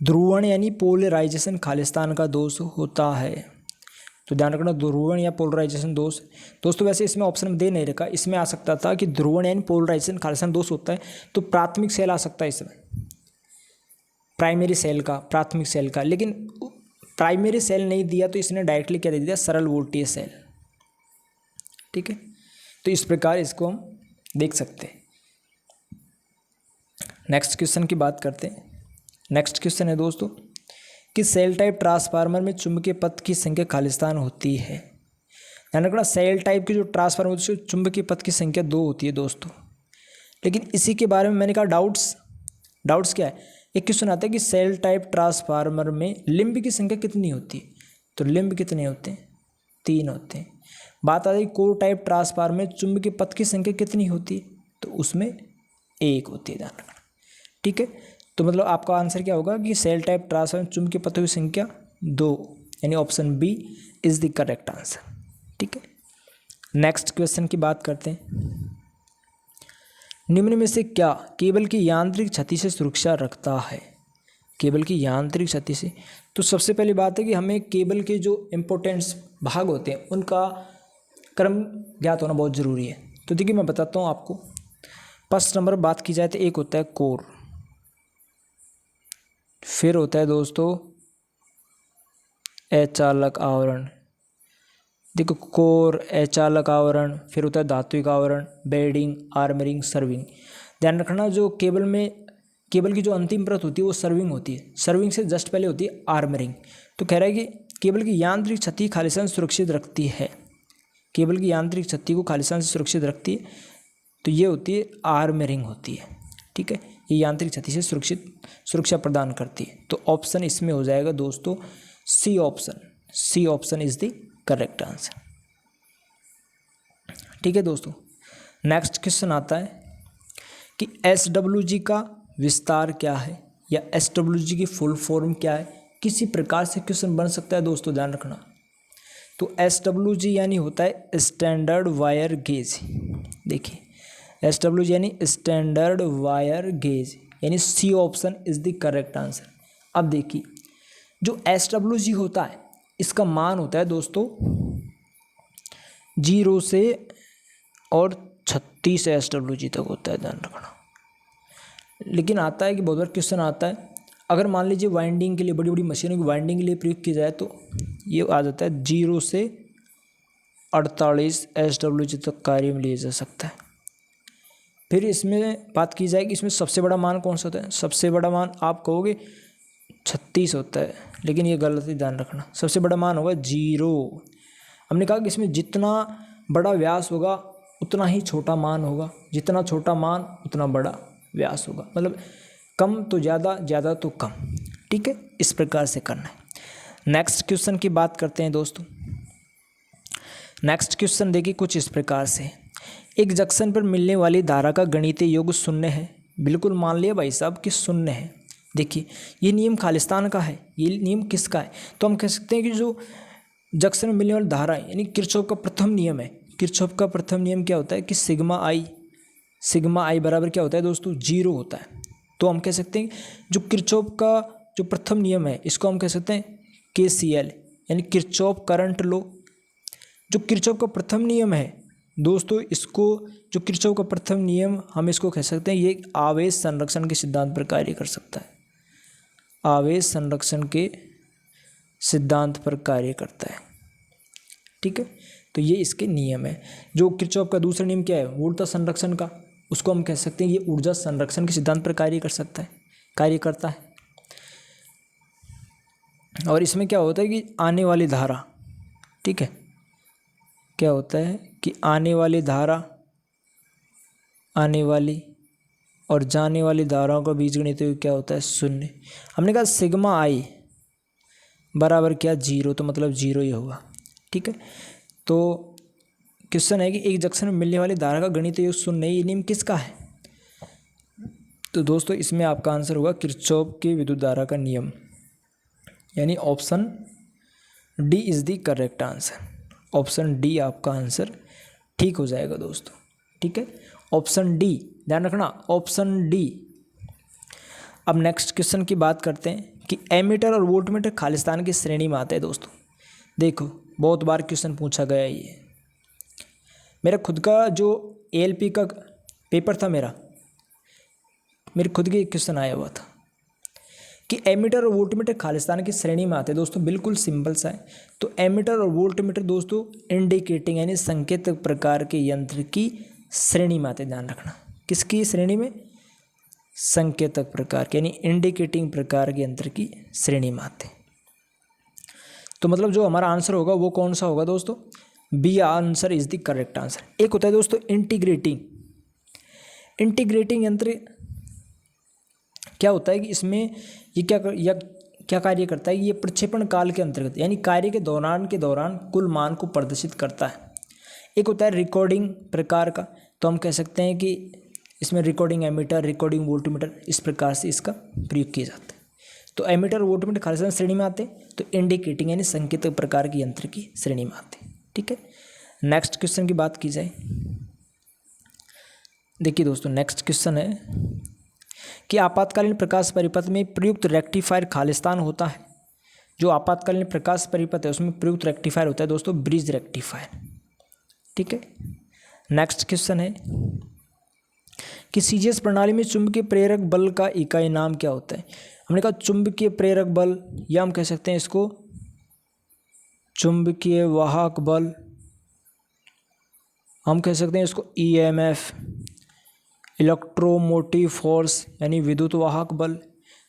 ध्रुवण यानी पोलराइजेशन खालिस्तान का दोष होता है। तो ध्यान रखना, ध्रुवण या पोलराइजेशन दोष दोस्तों, वैसे इसमें ऑप्शन में दे नहीं रखा, इसमें आ सकता था कि ध्रुवण यानी पोलराइजेशन खालिस्तान दोष होता है तो प्राथमिक सेल आ सकता है इसमें, प्राइमरी सेल का, प्राथमिक सेल का, लेकिन प्राइमरी सेल नहीं दिया तो इसने डायरेक्टली क्या दे दिया? सरल वोल्टेज सेल। ठीक है, तो इस प्रकार इसको हम देख सकते हैं। नेक्स्ट क्वेश्चन की बात करते हैं। नेक्स्ट क्वेश्चन है दोस्तों कि सेल टाइप ट्रांसफार्मर में चुंबकीय पथ की संख्या खालिस्तान होती है। ध्यान रखना, सेल टाइप की जो ट्रांसफार्मर होती है चुंबकीय पथ की संख्या 2 होती है दोस्तों, लेकिन इसी के बारे में मैंने कहा डाउट्स क्या है? एक क्वेश्चन आता है कि सेल टाइप ट्रांसफार्मर में लिंब की संख्या कितनी होती है? तो लिंब कितने होते हैं? 3 होते हैं। बात आती है कोर टाइप ट्रांसफार्मर में चुंबकीय पथ की संख्या कितनी होती है? तो उसमें 1 होती है, ध्यान रखना। ठीक है, तो मतलब आपका आंसर क्या होगा कि सेल टाइप ट्रांसफार्मर चुंबकीय पथों की संख्या 2, यानी option B is the correct answer. ठीक है, नेक्स्ट क्वेश्चन की बात करते हैं। निम्न में से क्या केबल की यांत्रिक क्षति से सुरक्षा रखता है? केबल की यांत्रिक क्षति से, तो सबसे पहली बात है कि हमें केबल के जो इम्पोर्टेंट्स भाग होते हैं उनका क्रम ज्ञात होना बहुत ज़रूरी है। तो देखिए मैं बताता हूँ आपको। फर्स्ट नंबर बात की जाए तो एक होता है कोर, फिर होता है दोस्तों अचालक आवरण, देखो कोर, चालक आवरण, फिर होता है धात्विक आवरण, बेडिंग, आर्मरिंग, सर्विंग। ध्यान रखना जो केबल की जो अंतिम परत होती है वो सर्विंग होती है, सर्विंग से जस्ट पहले होती है आर्मरिंग। तो कह रहा है कि केबल की यांत्रिक छत्ती खालिस्तान सुरक्षित रखती है, केबल की यांत्रिक छत्ती को खालिस्तान से सुरक्षित रखती है, तो ये होती है आर्मरिंग होती है। ठीक है, ये यांत्रिक छत्ती से सुरक्षा प्रदान करती है। तो ऑप्शन इसमें हो जाएगा दोस्तों C option, C option is the correct answer. ठीक है दोस्तों, नेक्स्ट क्वेश्चन आता है कि SWG का विस्तार क्या है, या SWG की फुल फॉर्म क्या है। किसी प्रकार से क्वेश्चन बन सकता है दोस्तों, ध्यान रखना। तो SWG यानी होता है स्टैंडर्ड वायर गेज। देखिए SWG यानी स्टैंडर्ड वायर गेज, यानी C option is the correct answer. अब देखिए जो SWG होता है इसका मान होता है दोस्तों 0 से और 36 SWG तक होता है, ध्यान रखना। लेकिन आता है कि बहुत बार क्वेश्चन आता है, अगर मान लीजिए वाइंडिंग के लिए, बड़ी बड़ी मशीनों की वाइंडिंग के लिए प्रयोग किया जाए तो ये आ जाता है 0 से 48 SWG तक कार्य में लिया जा सकता है। फिर इसमें बात की जाए कि इसमें सबसे बड़ा मान कौन सा होता है। सबसे बड़ा मान आप कहोगे 36 होता है, लेकिन ये गलत है, ध्यान रखना। सबसे बड़ा मान होगा 0। हमने कहा कि इसमें जितना बड़ा व्यास होगा उतना ही छोटा मान होगा, जितना छोटा मान उतना बड़ा व्यास होगा, मतलब कम तो ज़्यादा, ज़्यादा तो कम। ठीक है, इस प्रकार से करना है। नेक्स्ट क्वेश्चन की बात करते हैं दोस्तों। नेक्स्ट क्वेश्चन देखिए कुछ इस प्रकार से, एक जंक्शन पर मिलने वाली धारा का गणितीय योग शून्य है। बिल्कुल मान लिया भाई साहब कि शून्य है। देखिए ये नियम खालिस्तान का है, ये नियम किसका है, तो हम कह सकते हैं कि जो जंक्शन में मिलने वाली धारा है यानी किरचॉफ का प्रथम नियम है। किरचॉफ का प्रथम नियम क्या होता है कि सिग्मा आई बराबर क्या होता है दोस्तों 0 होता है। तो हम कह सकते हैं जो किरचॉफ का जो प्रथम नियम है इसको हम कह सकते हैं KCL यानी किरचॉफ करंट लॉ। जो किरचॉफ का प्रथम नियम है दोस्तों, इसको जो किरचॉफ का प्रथम नियम हम इसको कह सकते हैं ये आवेश संरक्षण के सिद्धांत पर कार्य कर सकता है, आवेश संरक्षण के सिद्धांत पर कार्य करता है। ठीक है, तो ये इसके नियम है। जो किरचॉफ का दूसरा नियम क्या है ऊर्जा संरक्षण का, उसको हम कह सकते हैं ये ऊर्जा संरक्षण के सिद्धांत पर कार्य कर सकता है, कार्य करता है। और इसमें क्या होता है कि आने वाली धारा, ठीक है, क्या होता है कि आने वाली धारा, आने वाली और जाने वाली धाराओं का बीजगणित क्या होता है शून्य। हमने कहा सिग्मा आई बराबर क्या 0, तो मतलब 0 ही होगा। ठीक है, तो क्वेश्चन है कि एक जंक्शन में मिलने वाली धारा का गणितीय योग शून्य, ये नियम किसका है। तो दोस्तों इसमें आपका आंसर होगा किरचॉफ की विद्युत धारा का नियम, यानी option D is the correct answer. Option D आपका आंसर ठीक हो जाएगा दोस्तों। ठीक है, ऑप्शन डी, ध्यान रखना ऑप्शन डी। अब नेक्स्ट क्वेश्चन की बात करते हैं कि एमीटर और वोल्टमीटर खालिस्तान की श्रेणी में आते हैं दोस्तों। देखो बहुत बार क्वेश्चन पूछा गया है ये। मेरा खुद का जो ALP का पेपर था, मेरे खुद के क्वेश्चन आया हुआ था कि एमीटर और वोल्टमीटर खालिस्तान की श्रेणी में आते हैं दोस्तों। बिल्कुल सिंपल सा है। तो एमीटर और वोल्टमीटर दोस्तों इंडिकेटिंग यानी संकेतक प्रकार के यंत्र की श्रेणी में आते हैं। ध्यान रखना किसकी श्रेणी में, संकेतक प्रकार यानी इंडिकेटिंग प्रकार के यंत्र की श्रेणी में आते हैं। तो मतलब जो हमारा आंसर होगा वो कौन सा होगा दोस्तों, B answer is the correct answer. एक होता है दोस्तों इंटीग्रेटिंग यंत्र। क्या होता है कि इसमें ये क्या कार्य करता है, ये प्रक्षेपण काल के अंतर्गत यानी कार्य के दौरान कुल मान को प्रदर्शित करता है। एक होता है रिकॉर्डिंग प्रकार का, तो हम कह सकते हैं कि इसमें रिकॉर्डिंग एमीटर, रिकॉर्डिंग वोल्टमीटर, इस प्रकार से इसका प्रयोग किया जाता है। तो एमीटर और वोल्टमीटर खालिस्तान श्रेणी में आते हैं, तो इंडिकेटिंग यानी संकेतक प्रकार के यंत्र की श्रेणी में आते हैं। ठीक है, नेक्स्ट क्वेश्चन की बात की जाए। देखिए दोस्तों नेक्स्ट क्वेश्चन है कि आपातकालीन प्रकाश परिपथ में प्रयुक्त रेक्टिफायर खालिस्तान होता है। जो आपातकालीन प्रकाश परिपथ है उसमें प्रयुक्त रेक्टिफायर होता है दोस्तों ब्रिज रेक्टिफायर। ठीक है, नेक्स्ट क्वेश्चन है कि CGS प्रणाली में चुंबकीय प्रेरक बल का इकाई नाम क्या होता है। हमने कहा चुंबकीय प्रेरक बल, या हम कह सकते हैं इसको चुंबकीय वाहक बल, हम कह सकते हैं इसको ईएमएफ, इलेक्ट्रोमोटिव फोर्स यानी विद्युत वाहक बल।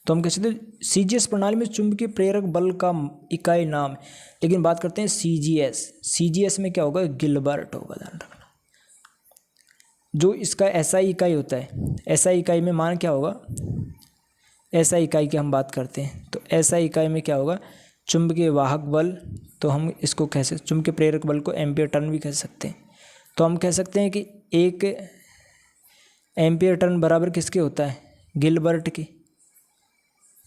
तो हम कह सकते हैं सीजीएस प्रणाली में चुंबकीय प्रेरक बल का इकाई नाम है। लेकिन बात करते हैं सीजीएस, सीजीएस में क्या होगा, गिलबर्ट होगा, ध्यान रखना। जो इसका एसआई इकाई होता है, एसआई इकाई में मान क्या होगा, एसआई इकाई की हम बात करते हैं तो एसआई इकाई में क्या होगा, चुंबकीय वाहक बल। तो हम इसको कह सकते, चुंबकीय प्रेरक बल को एम्पीयर टर्न भी कह सकते हैं। तो हम कह सकते हैं कि एक एम्पीयर टर्न बराबर किसके होता है, गिलबर्ट के।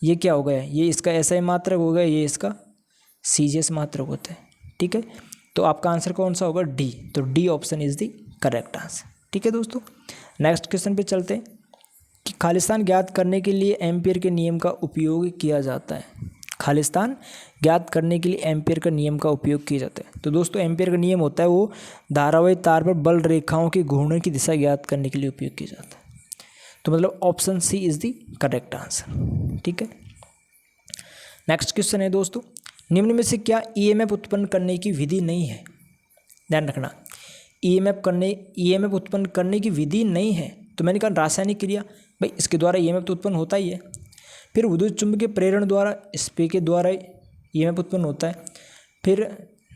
ये क्या हो गया, ये इसका एसआई मात्रक हो गया, ये इसका सीजीएस मात्रक होता है। ठीक है, तो आपका आंसर कौन सा होगा, डी। तो D option is the correct answer. ठीक है दोस्तों, नेक्स्ट क्वेश्चन पे चलते हैं कि खालिस्तान ज्ञात करने के लिए एम्पीयर के नियम का उपयोग किया जाता है। खालिस्तान ज्ञात करने के लिए एम्पीयर का नियम का उपयोग किया जाता है। तो दोस्तों एम्पीयर का नियम होता है वो धारावाही तार पर बल रेखाओं के घूमने की दिशा ज्ञात करने के लिए उपयोग किया जाता है। तो मतलब option C is the correct answer. ठीक है, नेक्स्ट क्वेश्चन है दोस्तों, निम्न में से क्या ईएमएफ उत्पन्न करने की विधि नहीं है। ध्यान रखना, ईएमएफ उत्पन्न करने की विधि नहीं है। तो मैंने कहा रासायनिक क्रिया, भाई इसके द्वारा ईएमएफ तो उत्पन्न होता ही है। फिर विद्युत चुंबकीय प्रेरण द्वारा, स्प्रे के द्वारा ईएमएफ उत्पन्न होता है। फिर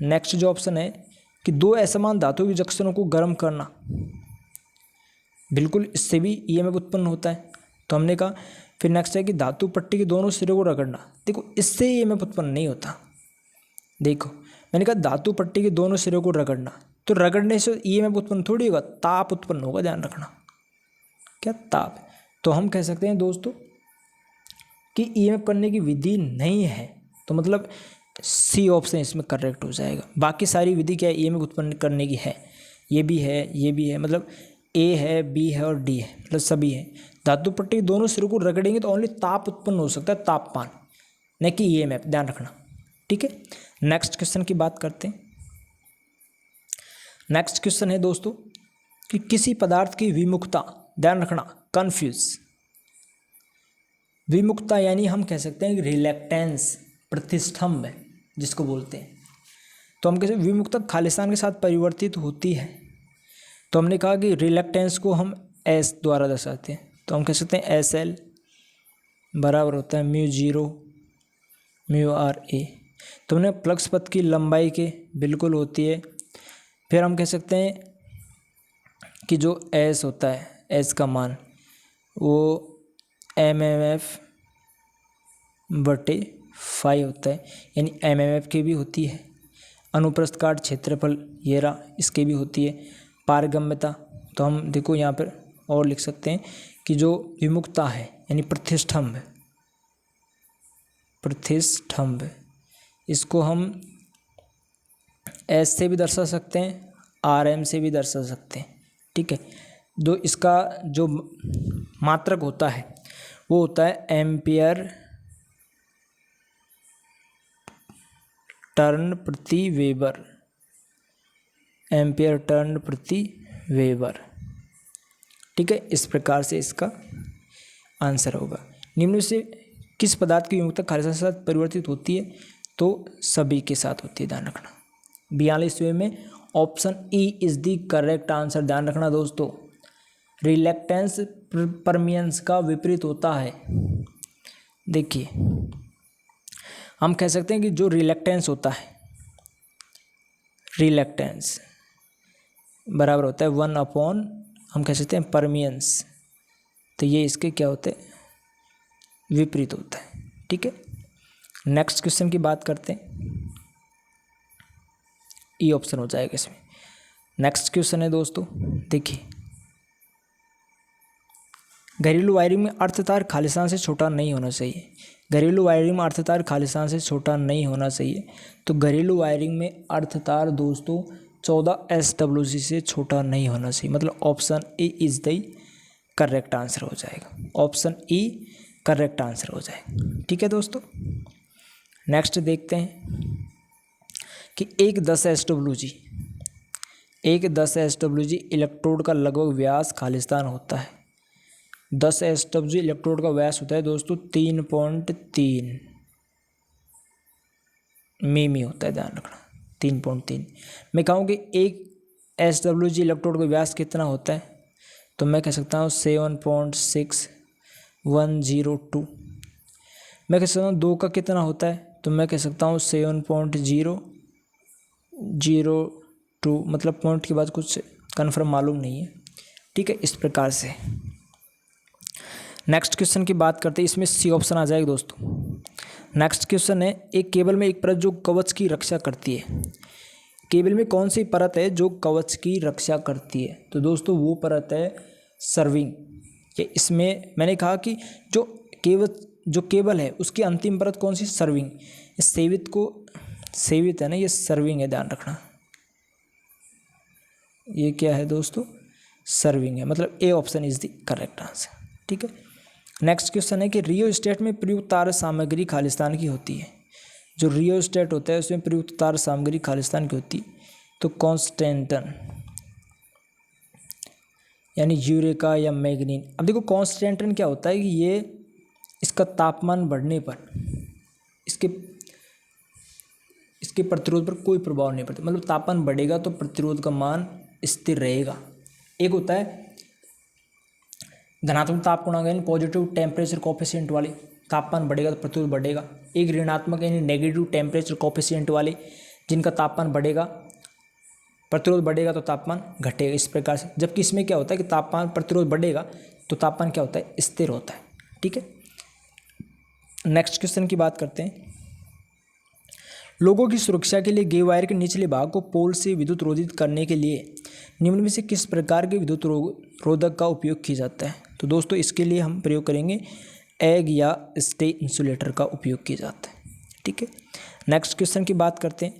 नेक्स्ट जो ऑप्शन है कि दो असमान धातु के जंक्शनों को गर्म करना, बिल्कुल इससे भी ईएमएफ उत्पन्न होता है। तो हमने कहा फिर नेक्स्ट है कि धातु पट्टी के दोनों सिरों को रगड़ना, देखो इससे ईएमएफ उत्पन्न नहीं होता। देखो मैंने कहा धातु पट्टी के दोनों सिरों को रगड़ना, तो रगड़ने से ईएमएफ उत्पन्न थोड़ी होगा, ताप उत्पन्न होगा, ध्यान रखना। क्या, ताप। तो हम कह सकते हैं दोस्तों कि ईएमएफ करने की विधि नहीं है। तो मतलब सी ऑप्शन इसमें करेक्ट हो जाएगा। बाकी सारी विधि क्या है, ईएमएफ उत्पन्न करने की है, ये भी है, ये भी है, मतलब ए है, बी है और डी है, मतलब सभी है। धातु पट्टी के दोनों सिरों को रगड़ेंगे तो ओनली ताप उत्पन्न हो सकता है, तापमान, न कि ईएमएफ, ध्यान रखना। ठीक है, नेक्स्ट क्वेश्चन की बात करते हैं। नेक्स्ट क्वेश्चन है दोस्तों कि किसी पदार्थ की विमुखता, ध्यान रखना, कन्फ्यूज, विमुखता यानी हम कह सकते हैं रिलैक्टेंस, प्रतिष्ठम्भ जिसको बोलते हैं। तो हम कहते हैं विमुखता खालिस्तान के साथ परिवर्तित होती है। तो हमने कहा कि रिलैक्टेंस को हम एस द्वारा दर्शाते हैं। तो हम कह सकते हैं एस एल बराबर होता है mu zero mu R A. तो हमने फ्लक्स पथ की लंबाई के बिल्कुल होती है। फिर हम कह सकते हैं कि जो एस होता है, एस का मान वो एमएमएफ बटे 5 होता है, यानी एमएमएफ की भी होती है। अनुप्रस्थ काट क्षेत्रफल ये रहा, इसके भी होती है। पारगम्यता, तो हम देखो यहाँ पर और लिख सकते हैं कि जो विमुखता है यानी प्रतिष्ठम्भ, प्रतिष्ठम्भ इसको हम एस से भी दर्शा सकते हैं, आर एम से भी दर्शा सकते हैं। ठीक है, जो इसका जो मात्रक होता है वो होता है एम्पियर टर्न प्रति वेबर, एम्पियर टर्न प्रति वेबर। ठीक है, इस प्रकार से इसका आंसर होगा। निम्न से किस पदार्थ की विमुखता खालिस्तान के साथ परिवर्तित होती है। तो सभी के साथ होती है, ध्यान रखना। 42वें में option E is the correct answer, ध्यान रखना दोस्तों। रिलैक्टेंस परमियंस का विपरीत होता है। देखिए हम कह सकते हैं कि जो रिलैक्टेंस होता है, रिलैक्टेंस बराबर होता है 1/, हम कह सकते हैं परमियंस। तो ये इसके क्या होते हैं, विपरीत होता है। ठीक है, नेक्स्ट क्वेश्चन की बात करते हैं। ई ऑप्शन हो जाएगा इसमें। नेक्स्ट क्वेश्चन है दोस्तों, देखिए घरेलू वायरिंग में अर्थ तार खालिस्तान से छोटा नहीं होना चाहिए। घरेलू वायरिंग में अर्थ तार खालिस्तान से छोटा नहीं होना चाहिए। तो घरेलू वायरिंग में अर्थ तार दोस्तों 14 SWC से छोटा नहीं होना चाहिए। मतलब option A is the correct answer हो जाएगा। ऑप्शन ई करेक्ट आंसर हो जाएगा। ठीक है दोस्तों, नेक्स्ट देखते हैं कि एक 10 SWG, एक 10 SWG इलेक्ट्रोड का लगभग व्यास खालिस्तान होता है। 10 SWG इलेक्ट्रोड का व्यास होता है दोस्तों 3.3 मिमी होता है, ध्यान रखना 3.3। मैं कहूँ कि एक SWG इलेक्ट्रोड का व्यास कितना होता है, तो मैं कह सकता हूँ 7.6102। मैं कह सकता हूँ 2 का कितना होता है, तो मैं कह सकता हूँ 7.002, मतलब पॉइंट के बाद कुछ कन्फर्म मालूम नहीं है। ठीक है, इस प्रकार से। नेक्स्ट क्वेश्चन की बात करते हैं, इसमें सी ऑप्शन आ जाएगा दोस्तों। नेक्स्ट क्वेश्चन है, एक केबल में एक परत जो कवच की रक्षा करती है। केबल में कौन सी परत है जो कवच की रक्षा करती है, तो दोस्तों वो परत है सर्विंग। ये इसमें मैंने कहा कि जो केबल है उसकी अंतिम परत कौन सी, सर्विंग। सेवित है ना, ये सर्विंग है, ध्यान रखना। ये क्या है दोस्तों, सर्विंग है, मतलब A option is the correct answer. ठीक है, नेक्स्ट क्वेश्चन है कि रियोस्टेट में प्रयुक्त तार सामग्री खालिस्तान की होती है। जो रियोस्टेट होता है उसमें प्रयुक्त तार सामग्री खालिस्तान की होती है, तो कॉन्स्टेंटन यानी यूरेका या मैग्नीन। अब देखो कॉन्स्टेंटन क्या होता है कि ये इसका तापमान बढ़ने पर इसके प्रतिरोध पर कोई प्रभाव नहीं पड़ता, मतलब तापमान बढ़ेगा तो प्रतिरोध का मान स्थिर रहेगा। एक होता है धनात्मक ताप गुणांक यानी पॉजिटिव टेम्परेचर कोफिशिएंट वाले, तापमान बढ़ेगा तो प्रतिरोध बढ़ेगा। एक ऋणात्मक यानी नेगेटिव टेम्परेचर कोफिशिएंट वाले, जिनका तापमान बढ़ेगा प्रतिरोध बढ़ेगा तो तापमान घटेगा, इस प्रकार से। जबकि इसमें क्या होता है कि तापमान प्रतिरोध बढ़ेगा तो तापमान क्या होता है, स्थिर होता है। ठीक है, नेक्स्ट क्वेश्चन की बात करते हैं। लोगों की सुरक्षा के लिए गे वायर के निचले भाग को पोल से विद्युत रोधित करने के लिए निम्न में से किस प्रकार के विद्युत रोधक का उपयोग किया जाता है, तो दोस्तों इसके लिए हम प्रयोग करेंगे एग या स्टे इंसुलेटर का उपयोग किया जाता है। ठीक है, नेक्स्ट क्वेश्चन की बात करते हैं।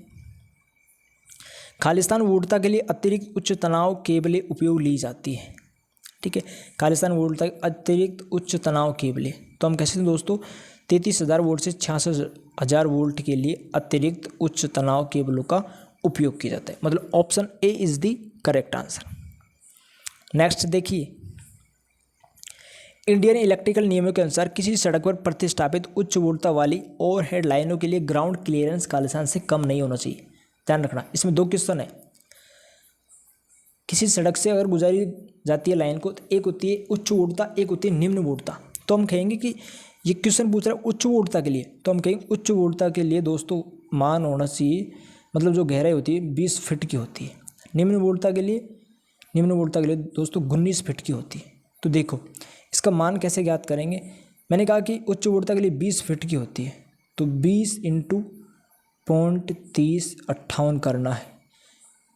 खालिस्तान वोल्टता के लिए अतिरिक्त उच्च तनाव केबलें उपयोग ली जाती है। ठीक है, खालिस्तान वोल्टता अतिरिक्त उच्च तनाव केबलें, तो हम कह सकते हैं दोस्तों 33,000 वोल्ट से 66,000 वोल्ट के लिए अतिरिक्त उच्च तनाव केबलों का उपयोग किया जाता है, मतलब option A is the correct answer. Next देखिए, इंडियन इलेक्ट्रिकल नियमों के अनुसार किसी सड़क पर प्रतिष्ठापित उच्च वोल्टता वाली ओवरहेड लाइनों के लिए ग्राउंड क्लियरेंस खालिस्तान से कम नहीं होना चाहिए। ध्यान रखना, इसमें 2 क्वेश्चन है। किसी सड़क से अगर गुजारी जाती है लाइन को, तो एक होती है उच्च वोल्टता, एक होती है निम्न वोल्टता। तो हम कहेंगे कि ये क्वेश्चन पूछ रहा है उच्च वोल्टता के लिए, तो हम कहेंगे उच्च वोल्टता के लिए दोस्तों मान होना चाहिए, मतलब जो गहराई होती है 20 फीट की होती है। निम्न वोल्टता के लिए दोस्तों 19 फीट की होती है। तो देखो इसका मान कैसे ज्ञात करेंगे, मैंने कहा कि उच्च वोल्टता के लिए 20 फीट की होती है, तो 20 × 0.3058 करना है,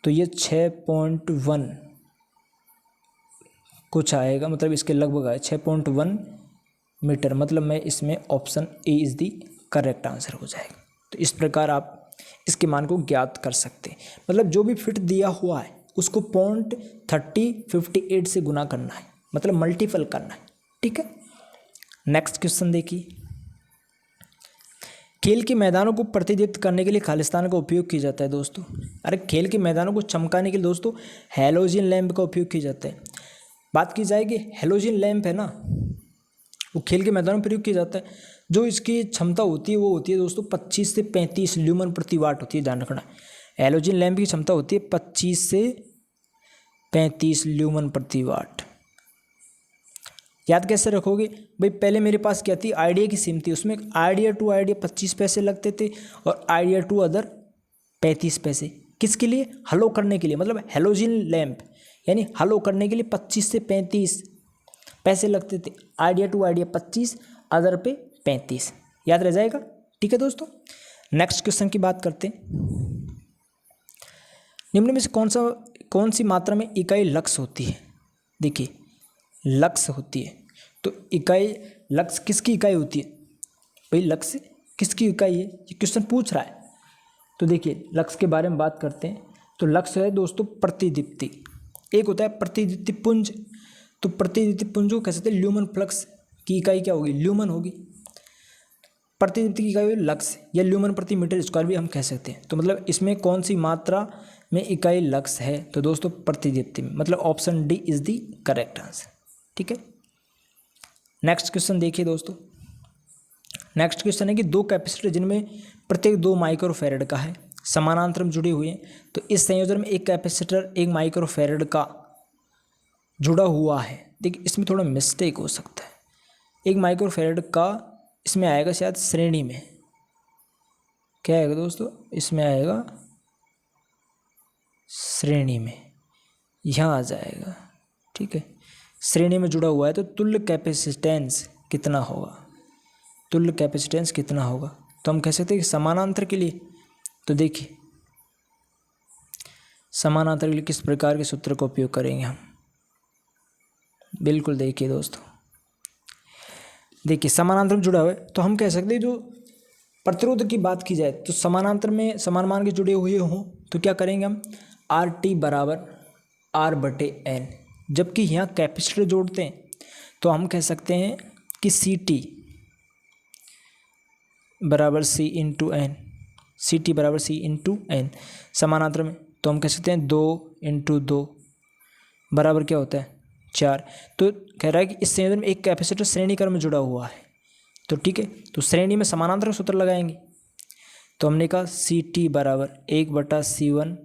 तो ये 6.1 कुछ आएगा, मतलब इसके लगभग आए 6.1 मीटर, मतलब मैं इसमें option A is the correct answer हो जाएगा। तो इस प्रकार आप इसके मान को ज्ञात कर सकते हैं, मतलब जो भी फिट दिया हुआ है उसको 0.3058 से गुना करना है, मतलब मल्टीपल करना है। ठीक है, नेक्स्ट क्वेश्चन देखिए। खेल के मैदानों को प्रतिदीप्त करने के लिए खालिस्तान का उपयोग किया जाता है दोस्तों। अरे खेल के मैदानों को चमकाने के लिए दोस्तों हैलोजन लैंप का उपयोग किया जाता है। बात की जाए कि हैलोजन लैंप है ना, वो खेल के मैदानों में प्रयोग किया जाता है। जो इसकी क्षमता होती है वो होती है दोस्तों 25 से 35 ल्यूमन प्रति वाट होती है, ध्यान रखना। हैलोजन लैंप की क्षमता होती है 25 से 35 ल्यूमन प्रति वाट। याद कैसे रखोगे भाई, पहले मेरे पास क्या थी, आइडिया की सिम थी, उसमें आइडिया टू आइडिया 25 पैसे लगते थे और आइडिया टू अदर 35 पैसे। किसके लिए, हलो करने के लिए, मतलब हैलोजन लैंप यानी हलो करने के लिए 25 से 35 पैसे लगते थे। आइडिया टू आइडिया 25, अदर पे 35, याद रह जाएगा। ठीक है दोस्तों, नेक्स्ट क्वेश्चन की बात करते हैं। निम्न में से कौन सी मात्रा में इकाई लक्स होती है। देखिए लक्स होती है, तो इकाई लक्स किसकी इकाई होती है भाई, लक्स किसकी इकाई है, ये क्वेश्चन पूछ रहा है। तो देखिए लक्स के बारे में बात करते हैं, तो लक्स है दोस्तों प्रतिदीप्ति। एक होता है प्रतिदीप्ति पुंज, तो प्रतिदीप्ति पुंज को कह सकते हैं ल्यूमन फ्लक्स की इकाई क्या होगी, ल्यूमन होगी। प्रतिदीप्ति की इकाई होगी लक्स या ल्यूमन प्रति मीटर स्क्वायर भी हम कह सकते हैं। तो मतलब इसमें कौन सी मात्रा में इकाई लक्स है, तो दोस्तों प्रतिदीप्ति में, मतलब option D is the correct answer. ठीक है, नेक्स्ट क्वेश्चन देखिए दोस्तों। नेक्स्ट क्वेश्चन है कि 2 कैपेसिटर जिनमें प्रत्येक 2 माइक्रोफैरड का है, समानांतर में जुड़े हुए हैं, तो इस संयोजन में एक कैपेसिटर 1 माइक्रोफैरड का जुड़ा हुआ है। देखिए इसमें थोड़ा मिस्टेक हो सकता है, 1 माइक्रोफैरड का इसमें आएगा शायद श्रेणी में, क्या आएगा दोस्तों, इसमें आएगा श्रेणी में, यहाँ आ जाएगा, ठीक है, श्रेणी में जुड़ा हुआ है। तो तुल्य कैपेसिटेंस कितना होगा, तुल्य कैपेसिटेंस कितना होगा, तो हम कह सकते हैं कि समानांतर के लिए, तो देखिए समानांतर के लिए किस प्रकार के सूत्र का उपयोग करेंगे हम, बिल्कुल देखिए दोस्तों, देखिए समानांतर में जुड़ा हुआ है तो हम कह सकते हैं, जो प्रतिरोध की बात की जाए तो समानांतर में समान मान के जुड़े हुए हों तो क्या करेंगे हम, आर टी बराबर आर बटे एन, जबकि यहाँ कैपेसिटर जोड़ते हैं तो हम कह सकते हैं कि सी टी बराबर सी इंटू एन, सी टी बराबर सी इंटू एन, समानांतर में तो हम कह सकते हैं 2 इंटू 2 बराबर क्या होता है 4। तो कह रहा है कि इस संयोजन में एक कैपेसिटर श्रेणी क्रम में जुड़ा हुआ है, तो ठीक है, तो श्रेणी में समानांतर सूत्र लगाएंगे, तो हमने कहा सी टी बराबर 1/C1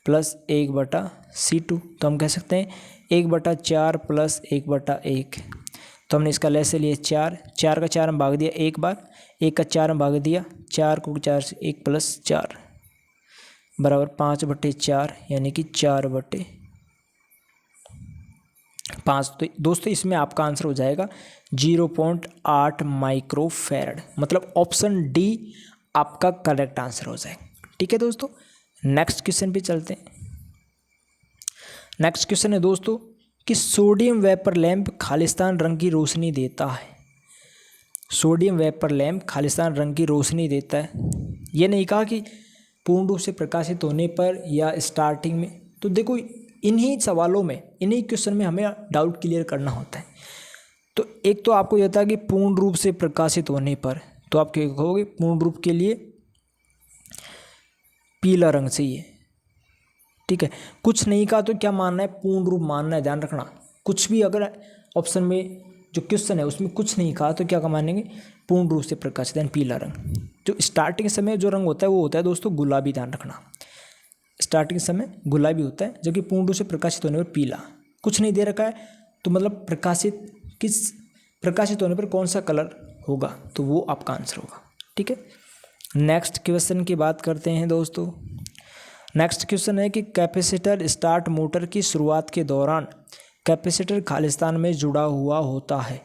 प्लस 1/C2, तो हम कह सकते हैं 1/4 प्लस 1/1, तो हमने इसका लैसे लिए 4, 4 का 4 में भाग दिया एक बार, 1 का 4 में भाग दिया, 4 को 4 से 1 प्लस 4 बराबर 5/4, यानी कि 4/5। तो दोस्तों इसमें आपका आंसर हो जाएगा 0.8 माइक्रोफैरड, मतलब ऑप्शन डी आपका करेक्ट आंसर हो जाएगा। ठीक है दोस्तों, नेक्स्ट क्वेश्चन पे चलते हैं। नेक्स्ट क्वेश्चन है दोस्तों कि सोडियम वेपर लैंप खालिस्तान रंग की रोशनी देता है। सोडियम वेपर लैंप खालिस्तान रंग की रोशनी देता है, ये नहीं कहा कि पूर्ण रूप से प्रकाशित होने पर या स्टार्टिंग में। तो देखो इन्हीं सवालों में, इन्हीं क्वेश्चन में हमें डाउट क्लियर करना होता है। तो एक तो आपको यह था कि पूर्ण रूप से प्रकाशित होने पर, तो आप क्या कहोगे, पूर्ण रूप के लिए पीला रंग चाहिए, ठीक है। कुछ नहीं कहा तो क्या मानना है, पूर्ण रूप मानना है, ध्यान रखना। कुछ भी अगर ऑप्शन में जो क्वेश्चन है उसमें कुछ नहीं कहा तो क्या मानेंगे, पूर्ण रूप से प्रकाशित यानी पीला रंग। जो स्टार्टिंग समय जो रंग होता है वो होता है दोस्तों गुलाबी, ध्यान रखना, स्टार्टिंग समय गुलाबी होता है, जबकि पूर्ण रूप से प्रकाशित होने पर पीला। कुछ नहीं दे रखा है तो मतलब प्रकाशित होने पर कौन सा कलर होगा, तो वो आपका आंसर होगा। ठीक है, नेक्स्ट क्वेश्चन की बात करते हैं दोस्तों। नेक्स्ट क्वेश्चन है कि कैपेसिटर स्टार्ट मोटर की शुरुआत के दौरान कैपेसिटर खालिस्तान में जुड़ा हुआ होता है।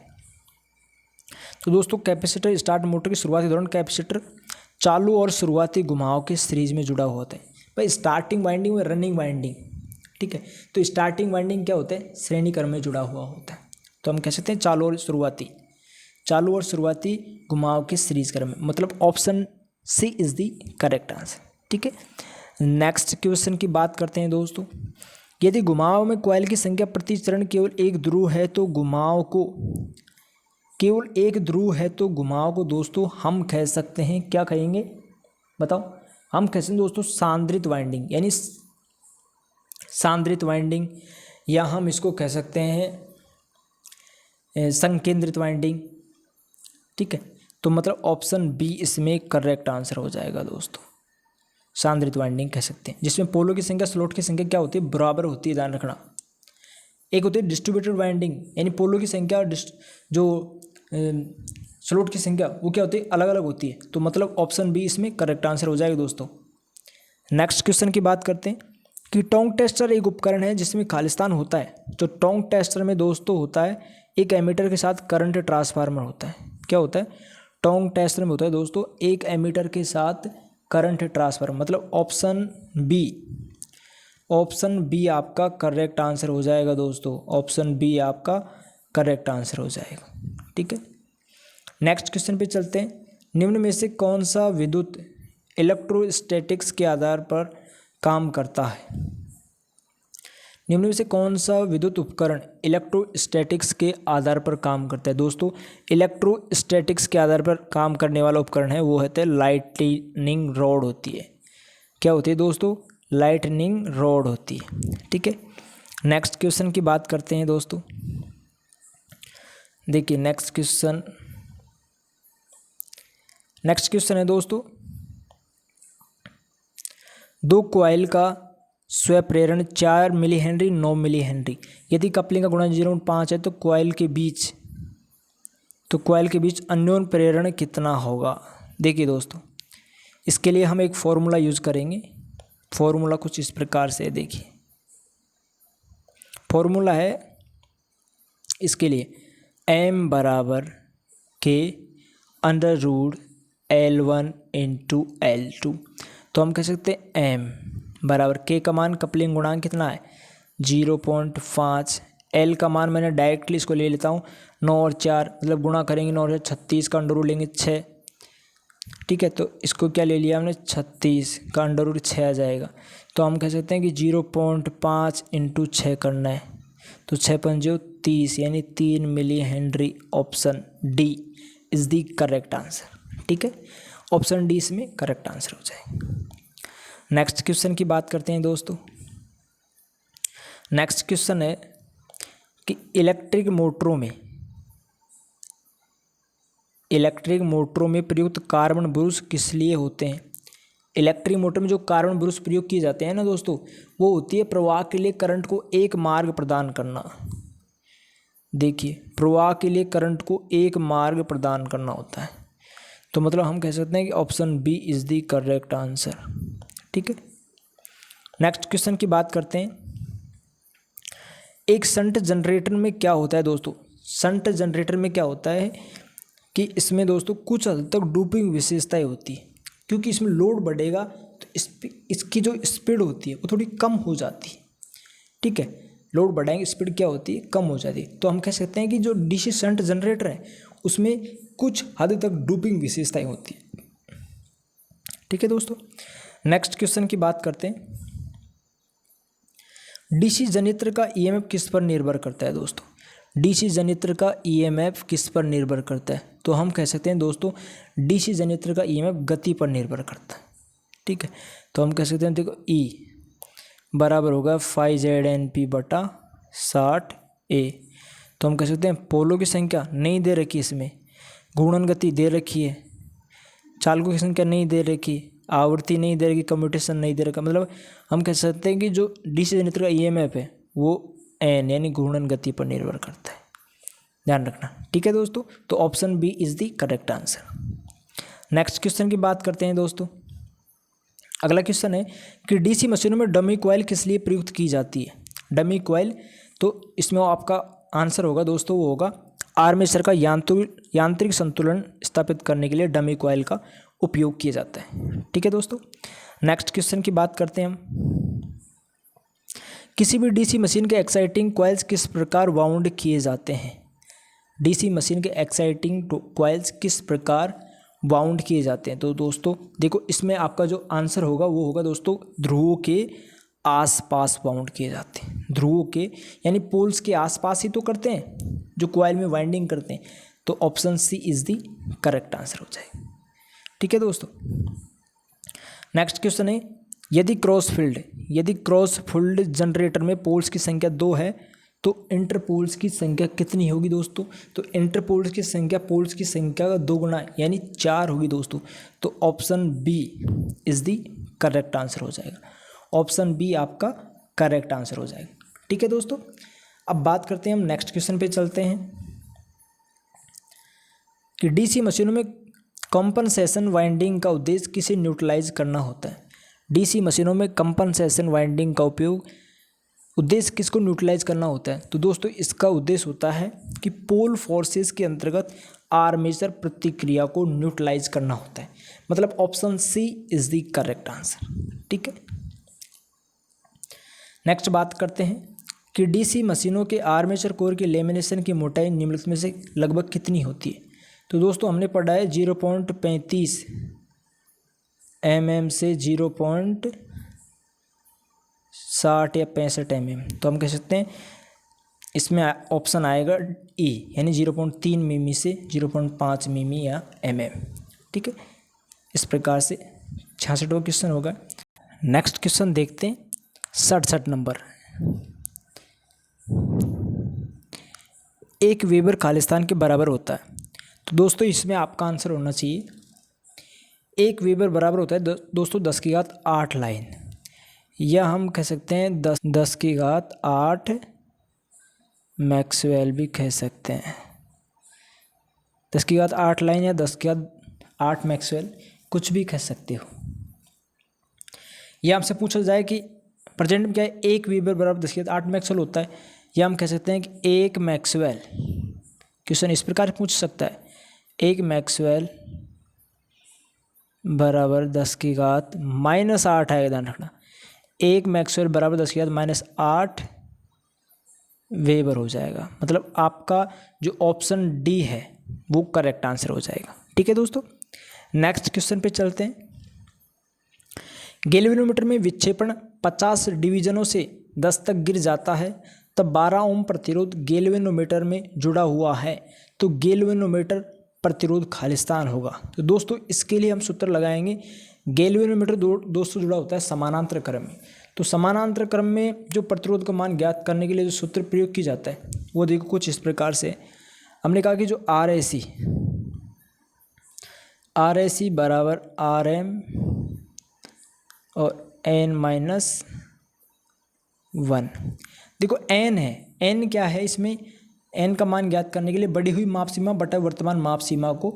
तो दोस्तों कैपेसिटर स्टार्ट मोटर की शुरुआत के दौरान कैपेसिटर चालू और शुरुआती घुमाव के सीरीज में जुड़ा हुआ होता है। भाई स्टार्टिंग वाइंडिंग और रनिंग वाइंडिंग, ठीक है, तो स्टार्टिंग वाइंडिंग क्या होता है, श्रेणी क्रम में जुड़ा हुआ होता है। तो हम कह सकते हैं चालू और शुरुआती घुमाव के सीरीज क्रम में, मतलब option C is the correct answer. ठीक है, नेक्स्ट क्वेश्चन की बात करते हैं दोस्तों। यदि घुमाव में कॉइल की संख्या प्रति चरण केवल एक ध्रुव है तो घुमाव को दोस्तों हम कह सकते हैं, क्या कहेंगे बताओ, हम कह सकते हैं दोस्तों सांद्रित वाइंडिंग, यानी सांद्रित वाइंडिंग, या हम इसको कह सकते हैं संकेंद्रित वाइंडिंग। ठीक है, तो मतलब ऑप्शन बी इसमें करेक्ट आंसर हो जाएगा दोस्तों, सांद्रित वाइंडिंग कह सकते हैं, जिसमें पोलों की संख्या स्लॉट की संख्या क्या होती है, बराबर होती है, ध्यान रखना। एक होती है डिस्ट्रीब्यूटेड वाइंडिंग, यानी पोलों की संख्या जो स्लॉट की संख्या वो क्या होती है, अलग अलग होती है, तो मतलब ऑप्शन बी इसमें करेक्ट आंसर हो जाएगा दोस्तों। नेक्स्ट क्वेश्चन की बात करते हैं कि टोंग टेस्टर एक उपकरण है जिसमें खालिस्तान होता है। तो टोंग टेस्टर में दोस्तों होता है एक एमीटर के साथ करंट ट्रांसफार्मर होता है। क्या होता है, टोंग टेस्टर में होता है दोस्तों एक एमीटर के साथ करंट ट्रांसफार्मर, मतलब ऑप्शन बी आपका करेक्ट आंसर हो जाएगा दोस्तों, ऑप्शन बी आपका करेक्ट आंसर हो जाएगा। ठीक है, नेक्स्ट क्वेश्चन पे चलते हैं। निम्न में से कौन सा विद्युत इलेक्ट्रोस्टैटिक्स के आधार पर काम करता है। निम्न में से कौन सा विद्युत उपकरण इलेक्ट्रोस्टैटिक्स के आधार पर काम करता है। दोस्तों इलेक्ट्रोस्टैटिक्स के आधार पर काम करने वाला उपकरण है वो होता है लाइटनिंग रॉड होती है। क्या होती है दोस्तों, लाइटनिंग रॉड होती है। ठीक है, नेक्स्ट क्वेश्चन की बात करते हैं दोस्तों। देखिए नेक्स्ट क्वेश्चन है दोस्तों दो कॉइल का स्वप्रेरण 4 मिली हेनरी 9 मिली हेनरी। यदि कपलिंग का गुणांक 0.5 है तो कॉइल के बीच अन्योन्य प्रेरण कितना होगा। देखिए दोस्तों, इसके लिए हम एक फॉर्मूला यूज़ करेंगे। फॉर्मूला कुछ इस प्रकार से है, देखिए फॉर्मूला है इसके लिए m बराबर k under root L1 into L2। तो हम कह सकते हैं m बराबर k का मान कपलिंग गुणांक कितना है 0.5, L का मान मैंने डायरेक्टली इसको ले लेता हूँ 9 और 4 मतलब गुणा करेंगे 9 और 36 का अंडर रूट लेंगे 6, ठीक है। तो इसको क्या ले लिया हमने 36 का अंडर रूट 6 आ जाएगा। तो हम कह सकते हैं कि 0.5 इंटू 6 करना है, तो 6×5 30 यानी 3 millihenry. Option D is the correct answer, ठीक है। ऑप्शन डी इसमें करेक्ट आंसर हो जाएगा। नेक्स्ट क्वेश्चन की बात करते हैं दोस्तों। नेक्स्ट क्वेश्चन है कि इलेक्ट्रिक मोटरों में प्रयुक्त कार्बन ब्रश किस लिए होते हैं। इलेक्ट्रिक मोटर में जो कार्बन ब्रश प्रयोग किए जाते हैं ना दोस्तों, वो होती है प्रवाह के लिए करंट को एक मार्ग प्रदान करना। देखिए, प्रवाह के लिए करंट को एक मार्ग प्रदान करना होता है। तो मतलब हम कह सकते हैं कि option B is the correct answer, ठीक है। नेक्स्ट क्वेश्चन की बात करते हैं। एक शंट जनरेटर में क्या होता है दोस्तों। शंट जनरेटर में क्या होता है कि इसमें दोस्तों कुछ हद तक डूपिंग विशेषताएं होती है, क्योंकि इसमें लोड बढ़ेगा तो इसकी जो स्पीड होती है वो थोड़ी कम हो जाती है, ठीक है। लोड बढ़ाएंगे स्पीड क्या होती है, कम हो जाती है। तो हम कह सकते हैं कि जो डीसी शंट जनरेटर है उसमें कुछ हद तक डूपिंग विशेषताएं होती है, ठीक है दोस्तों। नेक्स्ट क्वेश्चन की बात करते हैं। डीसी जनरेटर का ईएमएफ किस पर निर्भर करता है दोस्तों। डीसी जनरेटर का ईएमएफ किस पर निर्भर करता है। तो हम कह सकते हैं दोस्तों डीसी जनरेटर का ईएमएफ गति पर निर्भर करता है, ठीक है। तो हम कह सकते हैं देखो ई बराबर होगा 5ZNP/60A। तो हम कह सकते हैं पोलों की संख्या नहीं दे रखी, इसमें घूर्णन गति दे रखी है, चालकों की संख्या नहीं दे रखी, आवृत्ति नहीं दे रखी, कम्यूटेशन नहीं दे रखा। मतलब हम कह सकते हैं कि जो डीसी जनरेटर का ईएमएफ है वो एन यानी घूर्णन गति पर निर्भर करता है, ध्यान रखना, ठीक है दोस्तों। तो option B is the correct answer. Next question की बात करते हैं दोस्तों। अगला क्वेश्चन है कि डीसी मशीनों में डमी कॉइल किस लिए प्रयुक्त की जाती है। डमी कॉइल, तो इसमें आपका आंसर होगा दोस्तों वो होगा आर्मेचर का यांत्रिक संतुलन स्थापित करने के लिए डमी कॉइल का उपयोग किया जाता है, ठीक है दोस्तों। नेक्स्ट क्वेश्चन की बात करते हैं हम। किसी भी डीसी मशीन के एक्साइटिंग कॉइल्स किस प्रकार वाउंड किए जाते हैं। डीसी मशीन के एक्साइटिंग कॉइल्स किस प्रकार वाउंड किए जाते हैं। तो दोस्तों देखो, इसमें आपका जो आंसर होगा वो होगा दोस्तों ध्रुवों के आसपास वाउंड किए जाते हैं। ध्रुवों के यानी पोल्स के आसपास ही तो करते हैं जो कॉइल में वाइंडिंग करते हैं। तो option C is the correct answer हो जाएगा, ठीक है दोस्तों। नेक्स्ट क्वेश्चन है यदि क्रॉस फील्ड जनरेटर में पोल्स की संख्या 2 है तो इंटर पोल्स की संख्या कितनी होगी दोस्तों। तो इंटर पोल्स की संख्या पोल्स की संख्या का 2 गुना यानी 4 होगी दोस्तों। तो option B is the correct answer हो जाएगा। ऑप्शन बी आपका करेक्ट आंसर हो जाएगा, ठीक है दोस्तों। अब बात करते हैं हम नेक्स्ट क्वेश्चन पे चलते हैं कि डीसी मशीनों में कंपनसेशन वाइंडिंग का उद्देश्य किसे न्यूट्रलाइज करना होता है। डीसी मशीनों में कंपनसेशन वाइंडिंग का उद्देश्य किसको न्यूट्रलाइज करना होता है। तो दोस्तों इसका उद्देश्य होता है कि पोल फोर्सेस के अंतर्गत आर्मेचर प्रतिक्रिया को न्यूट्रलाइज करना होता है। मतलब option C is the correct answer, ठीक है। नेक्स्ट बात करते हैं कि डीसी मशीनों के आर्मेचर कोर की लेमिनेशन की मोटाई निम्नलिखित में से लगभग कितनी होती है। तो दोस्तों हमने पढ़ा है 0.35 mm से 0.60 या 65 mm। तो हम कह सकते हैं इसमें ऑप्शन आएगा ई यानी 0.3 मिमी से 0.5 मिमी या mm, ठीक है। इस प्रकार से 66वां क्वेश्चन होगा। नेक्स्ट क्वेश्चन देखते हैं 67 नंबर। एक वेबर खालिस्तान के बराबर होता है। तो दोस्तों इसमें आपका आंसर होना चाहिए एक वेबर बराबर होता है दोस्तों 10 की घात 8 लाइन। या हम कह सकते हैं 10 की घात 8 मैक्सवेल भी कह सकते हैं। 10 की घात 8 लाइन या 10 की घात 8 मैक्सवेल कुछ भी कह सकते हो। या हमसे पूछा जाए कि प्रेजेंट में क्या है, एक वीबर बराबर 10 की घात 8 मैक्सवेल होता है, या हम कह सकते हैं कि एक मैक्सवेल, क्वेश्चन इस प्रकार पूछ सकता है, एक मैक्सवेल बराबर 10 की घात -8 आएगा, ध्यान रखना। एक मैक्सवेल बराबर 10 की घात -8 वेबर हो जाएगा। मतलब आपका जो ऑप्शन डी है वो करेक्ट आंसर हो जाएगा। ठीक है दोस्तों, नेक्स्ट क्वेश्चन पे चलते हैं। गैल्वेनोमीटर में विक्षेपण 50 डिवीजनों से 10 तक गिर जाता है, तब 12 ओम प्रतिरोध गैल्वेनोमीटर में जुड़ा हुआ है, तो गैल्वेनोमीटर प्रतिरोध खालिस्तान होगा। तो दोस्तों इसके लिए हम सूत्र लगाएंगे। गैल्वेनोमीटर दोस्तों जुड़ा होता है समानांतर क्रम में। तो समानांतर क्रम में जो प्रतिरोध का मान ज्ञात करने के लिए जो सूत्र प्रयोग किया जाता है वो देखो कुछ इस प्रकार से। हमने कहा कि जो RAC बराबर RM और N-1। देखो N है, N क्या है, इसमें N का मान ज्ञात करने के लिए बढ़ी हुई माप सीमा बटा वर्तमान माप सीमा को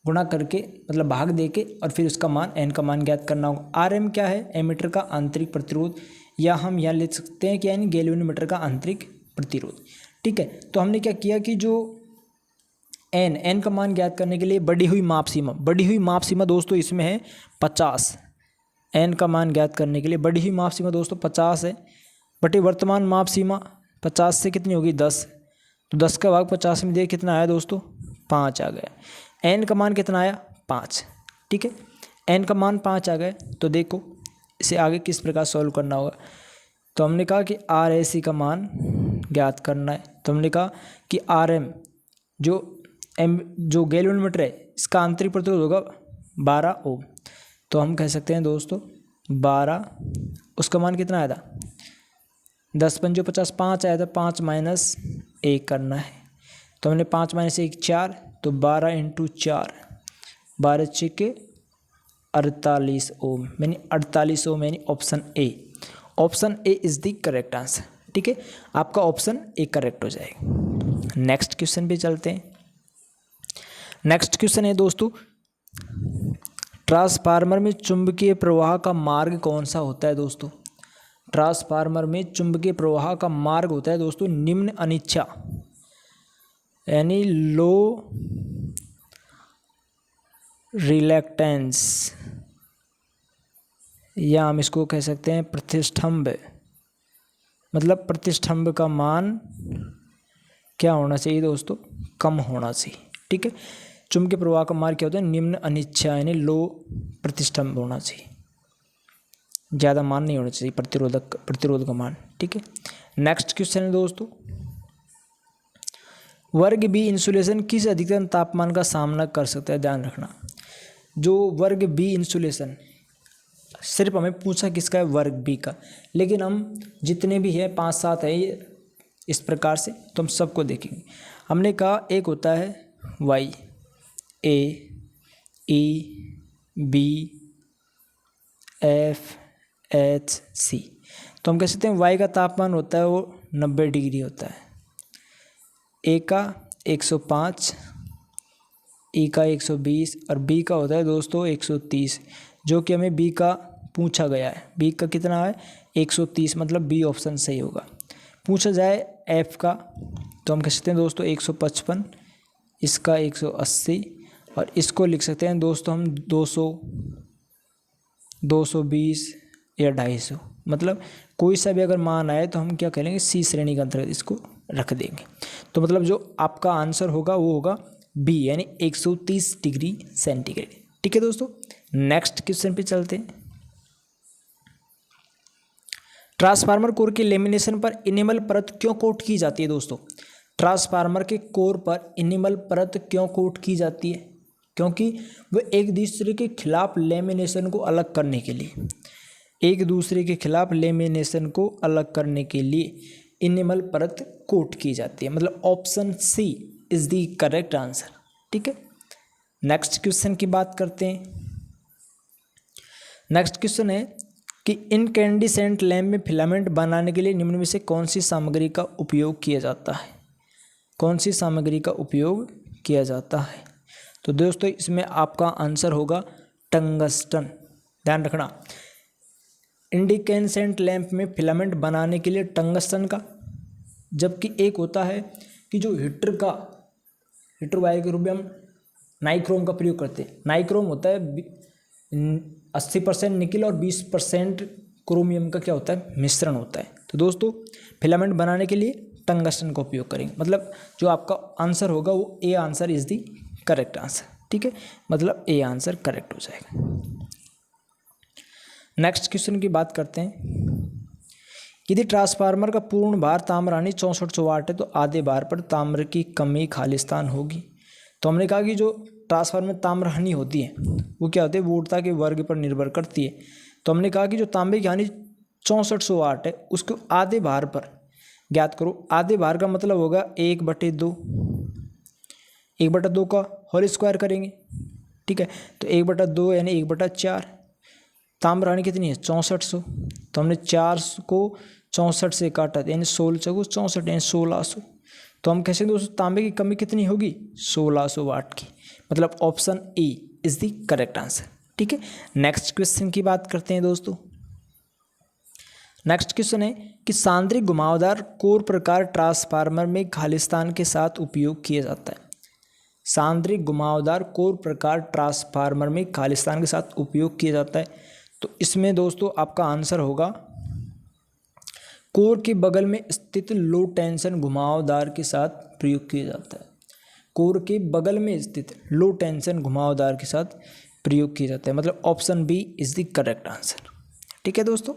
गुणा करके मतलब भाग देके और फिर उसका मान N का मान ज्ञात करना होगा। RM क्या है, एमीटर का आंतरिक प्रतिरोध, या हम यहाँ लिख सकते हैं कि यानी गैल्वेनोमीटर का आंतरिक प्रतिरोध। ठीक है, तो हमने क्या किया कि जो N का मान ज्ञात करने के लिए बढ़ी हुई माप सीमा दोस्तों इसमें है 50। N का मान ज्ञात करने के लिए बढ़ी हुई माप सीमा दोस्तों 50 है, बटे वर्तमान माप सीमा 50 से कितनी होगी 10, तो 10 का भाग 50 में दिया कितना आया दोस्तों 5 आ गया। N का मान कितना आया 5। ठीक है, N का मान 5 आ गया। तो देखो इसे आगे किस प्रकार सॉल्व करना होगा। तो हमने कहा कि RAC का मान ज्ञात करना है। तो हमने कहा कि RM जो गैल्वेनोमीटर है इसका आंतरिक प्रतिरोध होगा 12 ओम। तो हम कह सकते हैं दोस्तों 12, उसका मान कितना आया था 10 पंजो 50, 5 आया था, 5 माइनस 1 करना है। तो हमने 5 माइनस 1 4, तो 12 इंटू 4 12 छक्के 48 ओम, यानी 48 ओम, यानी option A is the correct answer. ठीक है, आपका ऑप्शन ए करेक्ट हो जाएगा। नेक्स्ट क्वेश्चन पे चलते हैं। नेक्स्ट क्वेश्चन है दोस्तों, ट्रांसफार्मर में चुंबकीय प्रवाह का मार्ग कौन सा होता है दोस्तों। ट्रांसफार्मर में चुंबकीय प्रवाह का मार्ग होता है दोस्तों निम्न अनिच्छा, यानी लो रिलैक्टेंस, या हम इसको कह सकते हैं प्रतिष्ठंभ। मतलब प्रतिष्ठंभ का मान क्या होना चाहिए दोस्तों, कम होना चाहिए। ठीक है, चुंबकीय प्रवाह का मार्ग क्या होता है निम्न अनिच्छा, यानी लो प्रतिष्ठंभ होना चाहिए, ज़्यादा मान नहीं होना चाहिए प्रतिरोध का मान। ठीक है, नेक्स्ट क्वेश्चन है दोस्तों, वर्ग बी इंसुलेशन किस अधिकतम तापमान का सामना कर सकता है। ध्यान रखना, जो वर्ग बी इंसुलेशन सिर्फ हमें पूछा किसका है, वर्ग बी का, लेकिन हम जितने भी है 5-7 है इस प्रकार से, तो हम सबको देखेंगे। हमने कहा एक होता है वाई, ए, ई, बी, एफ, एच, सी। तो हम कह सकते हैं वाई का तापमान होता है वो 90 डिग्री होता है, ए का 105, ई का 120 और बी का होता है दोस्तों 130, जो कि हमें बी का पूछा गया है। बी का कितना है 130, मतलब बी ऑप्शन सही होगा। पूछा जाए एफ का, तो हम कह सकते हैं दोस्तों 155, इसका 180, और इसको लिख सकते हैं दोस्तों हम 200, 220 या 250। मतलब कोई सा भी अगर मान आए तो हम क्या करेंगे, सी श्रेणी के अंतर्गत इसको रख देंगे। तो मतलब जो आपका आंसर होगा वो होगा बी, यानी 130 डिग्री सेंटीग्रेड। ठीक है दोस्तों, नेक्स्ट क्वेश्चन पे चलते हैं। ट्रांसफार्मर कोर के लेमिनेशन पर इनेमल परत क्यों कोट की जाती है दोस्तों। ट्रांसफार्मर के कोर पर इनेमल परत क्यों कोट की जाती है, क्योंकि वो एक दूसरे के खिलाफ लेमिनेशन को अलग करने के लिए, एक दूसरे के खिलाफ लेमिनेशन को अलग करने के लिए इनेमल परत कोट की जाती है। मतलब option C is the correct answer. ठीक है, नेक्स्ट क्वेश्चन की बात करते हैं। नेक्स्ट क्वेश्चन है कि इनकैंडिसेंट लैंप में फिलामेंट बनाने के लिए निम्न में से कौन सी सामग्री का उपयोग किया जाता है? कौन सी सामग्री का उपयोग किया जाता है? तो दोस्तों इसमें आपका आंसर होगा टंगस्टन। ध्यान रखना, इंडिकेंसेंट लैंप में फिलामेंट बनाने के लिए टंगस्टन का, जबकि एक होता है कि जो हीटर वायर के रूप में हम नाइक्रोम का प्रयोग करते हैं। नाइक्रोम होता है 80% निकिल और 20% क्रोमियम का क्या होता है, मिश्रण होता है। तो दोस्तों फिलामेंट बनाने के लिए टंगस्टन का उपयोग करेंगे, मतलब जो आपका आंसर होगा वो A answer is the correct answer. ठीक है, मतलब ए आंसर करेक्ट हो जाएगा। नेक्स्ट क्वेश्चन की बात करते हैं। यदि ट्रांसफार्मर का पूर्ण भार ताम्रानी 6400 वाट है तो आधे भार पर ताम्र की कमी खालिस्तान होगी। तो हमने कहा कि जो ट्रांसफार्मर में ताम्र हानि होती है वो क्या होती है, वोल्टता के वर्ग पर निर्भर करती है। तो हमने कहा कि जो तांबे की हानि 6400 वाट है उसको आधे भार पर ज्ञात करो। आधे भार का मतलब होगा 1/2, 1/2 का होल स्क्वायर करेंगे। ठीक है, तो 1/2 यानी 1/4। ताम्र हानि कितनी है 6400, तो हमने 4 को 64 से काटा यानी 16 को 64 यानी 1600। तो हम कैसे दोस्तों तांबे की कमी कितनी होगी 1600 वाट की, मतलब option A is the correct answer. ठीक है, नेक्स्ट क्वेश्चन की बात करते हैं दोस्तों। नेक्स्ट क्वेश्चन है कि सांद्रिक घुमावदार कोर प्रकार ट्रांसफार्मर में खालिस्तान के साथ उपयोग किया जाता है। सांद्रिक घुमावदार कोर प्रकार ट्रांसफार्मर में खालिस्तान के साथ उपयोग किया जाता है। तो इसमें दोस्तों आपका आंसर होगा कोर के बगल में स्थित लो टेंशन घुमावदार के साथ प्रयोग किया जाता है। कोर के बगल में स्थित लो टेंशन घुमावदार के साथ प्रयोग किया जाता है, मतलब option B is the correct answer. ठीक है दोस्तों,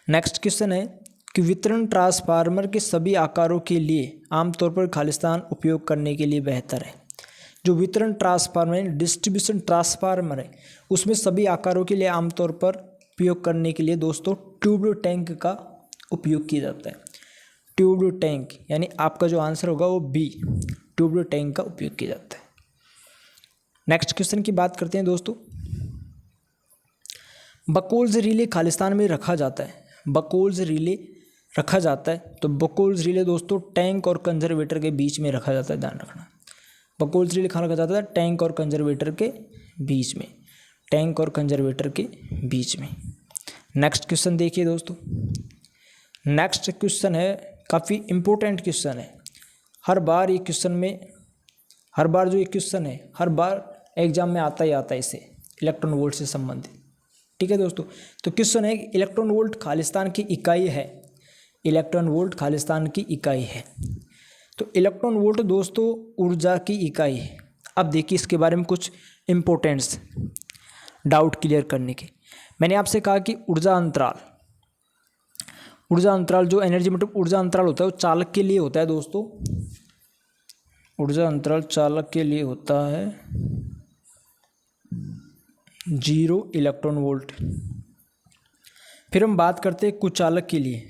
नेक्स्ट क्वेश्चन है कि वितरण ट्रांसफार्मर के सभी आकारों के लिए आमतौर पर खालिस्तान उपयोग करने के लिए बेहतर है। जो वितरण ट्रांसफार्मर डिस्ट्रीब्यूशन ट्रांसफार्मर है उसमें सभी आकारों के लिए आमतौर पर उपयोग करने के लिए दोस्तों ट्यूब टैंक का उपयोग किया जाता है। ट्यूब टैंक यानी आपका जो आंसर होगा वो बी, ट्यूब टैंक का उपयोग किया जाता है। नेक्स्ट क्वेश्चन की बात करते हैं दोस्तों। बकोल्स रिले खालिस्तान में रखा जाता है। बकोल्स रिले रखा जाता है, तो बकोल्स रिले दोस्तों टैंक और कंजर्वेटर के बीच में रखा जाता है। ध्यान रखना, बकोल्स रिले रखा जाता है टैंक और कंजर्वेटर के बीच में, टैंक और कंजर्वेटर के बीच में। नेक्स्ट क्वेश्चन देखिए दोस्तों। नेक्स्ट क्वेश्चन है काफ़ी इम्पोर्टेंट क्वेश्चन है। हर बार जो ये क्वेश्चन है हर बार एग्जाम में आता ही आता है, इसे इलेक्ट्रॉन वोल्ट से संबंधित। ठीक है दोस्तों, तो क्वेश्चन है कि इलेक्ट्रॉन वोल्ट खालिस्तान की इकाई है। इलेक्ट्रॉन वोल्ट खालिस्तान की इकाई है। तो इलेक्ट्रॉन वोल्ट दोस्तों ऊर्जा की इकाई है। अब देखिए इसके बारे में कुछ इम्पोर्टेंट्स डाउट क्लियर करने के। मैंने आपसे कहा कि ऊर्जा अंतराल जो एनर्जी मतलब ऊर्जा अंतराल होता है वो चालक के लिए होता है दोस्तों। ऊर्जा अंतराल चालक के लिए होता है 0 इलेक्ट्रॉन वोल्ट। फिर हम बात करते हैं कुचालक के लिए।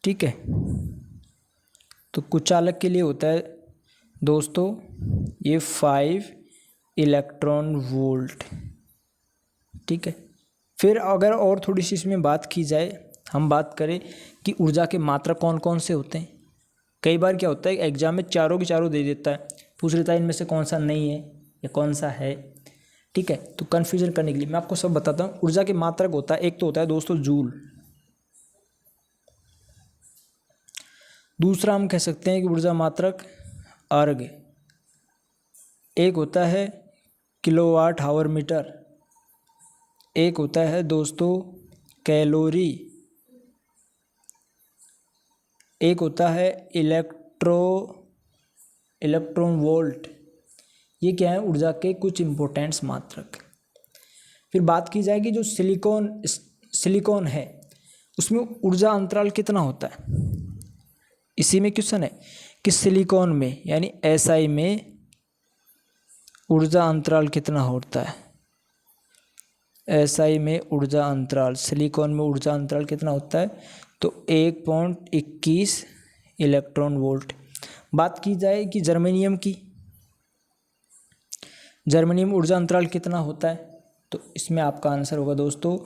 ठीक है, तो कुचालक के लिए होता है दोस्तों ये 5 इलेक्ट्रॉन वोल्ट। ठीक है, फिर अगर और थोड़ी सी इसमें बात की जाए, हम बात करें कि ऊर्जा के मात्रा कौन कौन से होते हैं। कई बार क्या होता है एग्जाम में चारों की चारों दे देता है, पूछ लेता है इनमें से कौन सा नहीं है या कौन सा है। ठीक है, तो कन्फ्यूजन करने के लिए मैं आपको सब बताता हूँ। ऊर्जा के मात्रक होता है, एक तो होता है दोस्तों जूल, दूसरा हम कह सकते हैं कि ऊर्जा मात्रक अर्ग, एक होता है किलोवाट आवर मीटर, एक होता है दोस्तों कैलोरी, एक होता है इलेक्ट्रॉन वोल्ट। ये क्या है ऊर्जा के कुछ इंपॉर्टेंट्स मात्रक। फिर बात की जाएगी जो सिलिकॉन है उसमें ऊर्जा अंतराल कितना होता है। इसी में क्वेश्चन है कि सिलिकॉन में यानी SI में ऊर्जा अंतराल कितना होता है। SI में ऊर्जा अंतराल, सिलिकॉन में ऊर्जा अंतराल कितना होता है, तो 1.21 इलेक्ट्रॉन वोल्ट। बात की जाए कि जर्मेनियम ऊर्जा अंतराल कितना होता है, तो इसमें आपका आंसर होगा दोस्तों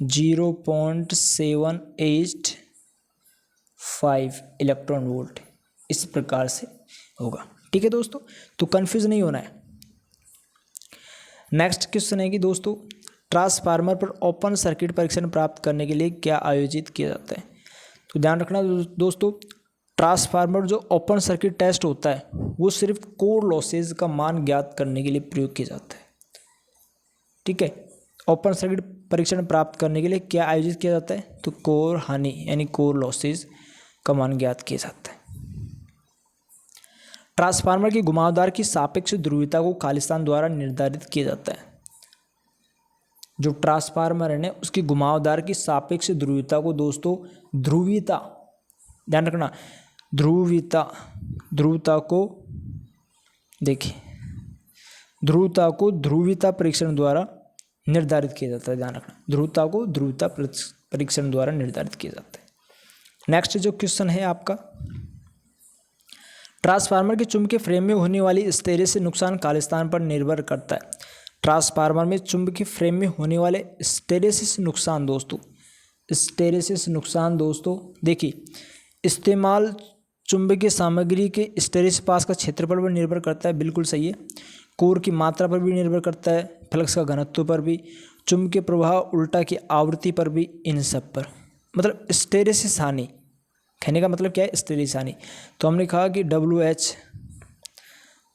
0.785 इलेक्ट्रॉन वोल्ट, इस प्रकार से होगा। ठीक है दोस्तों, तो कंफ्यूज नहीं होना है। नेक्स्ट क्वेश्चन है कि दोस्तों ट्रांसफार्मर पर ओपन सर्किट परीक्षण प्राप्त करने के लिए क्या आयोजित किया जाता है। तो ध्यान रखना दोस्तों, ट्रांसफार्मर जो ओपन सर्किट टेस्ट होता है वो सिर्फ कोर लॉसेज का मान ज्ञात करने के लिए प्रयोग किया जाता है। ठीक है, ओपन सर्किट परीक्षण प्राप्त करने के लिए क्या आयोजित किया जाता है, तो कोर हानि यानी कोर लॉसेज का मान ज्ञात किया जाता है। ट्रांसफार्मर की घुमावदार की सापेक्ष ध्रुवीयता को खालिस्तान द्वारा निर्धारित किया जाता है। जो ट्रांसफार्मर है ना उसकी घुमावदार की सापेक्ष ध्रुवीयता को दोस्तों ध्रुवीयता, ध्यान रखना ध्रुवीयता को देखिए ध्रुवीयता को ध्रुवीयता परीक्षण द्वारा निर्धारित किया जाता है। ध्यान रखना ध्रुवीयता को ध्रुवीयता परीक्षण द्वारा निर्धारित किया जाता है। नेक्स्ट जो क्वेश्चन है आपका, ट्रांसफार्मर के चुंबकीय फ्रेम में होने वाली हिस्टैरिसीस नुकसान खालिस्तान पर निर्भर करता है। ट्रांसफार्मर में चुंबकीय फ्रेम में होने वाले हिस्टैरिसीस नुकसान दोस्तों देखिए, इस्तेमाल चुंबकीय सामग्री के हिस्टैरिसीस पास का क्षेत्रफल पर निर्भर करता है, बिल्कुल सही है। कोर की मात्रा पर भी निर्भर करता है, फ्लक्स का घनत्व पर भी, चुंबकीय प्रवाह उल्टा की आवृत्ति पर भी, इन सब पर। मतलब हिस्टैरिसीस हानि कहने का मतलब क्या है, हिस्टैरिसीस हानि। तो हमने कहा कि WH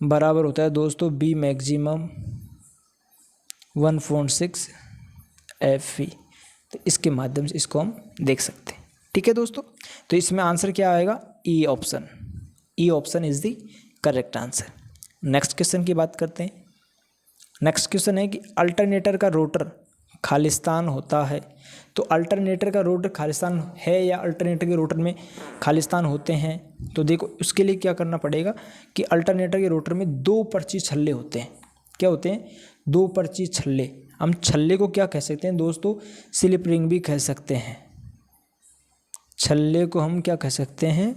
बराबर होता है दोस्तों B मैक्सिमम 1.6 FV। तो इसके माध्यम से इसको हम देख सकते हैं। ठीक है दोस्तों, तो इसमें आंसर क्या आएगा, E option is the correct answer. Next question की बात करते हैं। नेक्स्ट क्वेश्चन है कि अल्टरनेटर का रोटर खालिस्तान होता है। तो अल्टरनेटर का रोटर खालिस्तान है या अल्टरनेटर के रोटर में खालिस्तान होते हैं, तो देखो उसके लिए क्या करना पड़ेगा कि अल्टरनेटर के रोटर में 2 पर्ची छल्ले होते हैं। क्या होते हैं, 2 पर्ची छल्ले। हम छल्ले को क्या कह सकते हैं दोस्तों, स्लिप रिंग भी कह सकते हैं। छल्ले को हम क्या कह सकते हैं,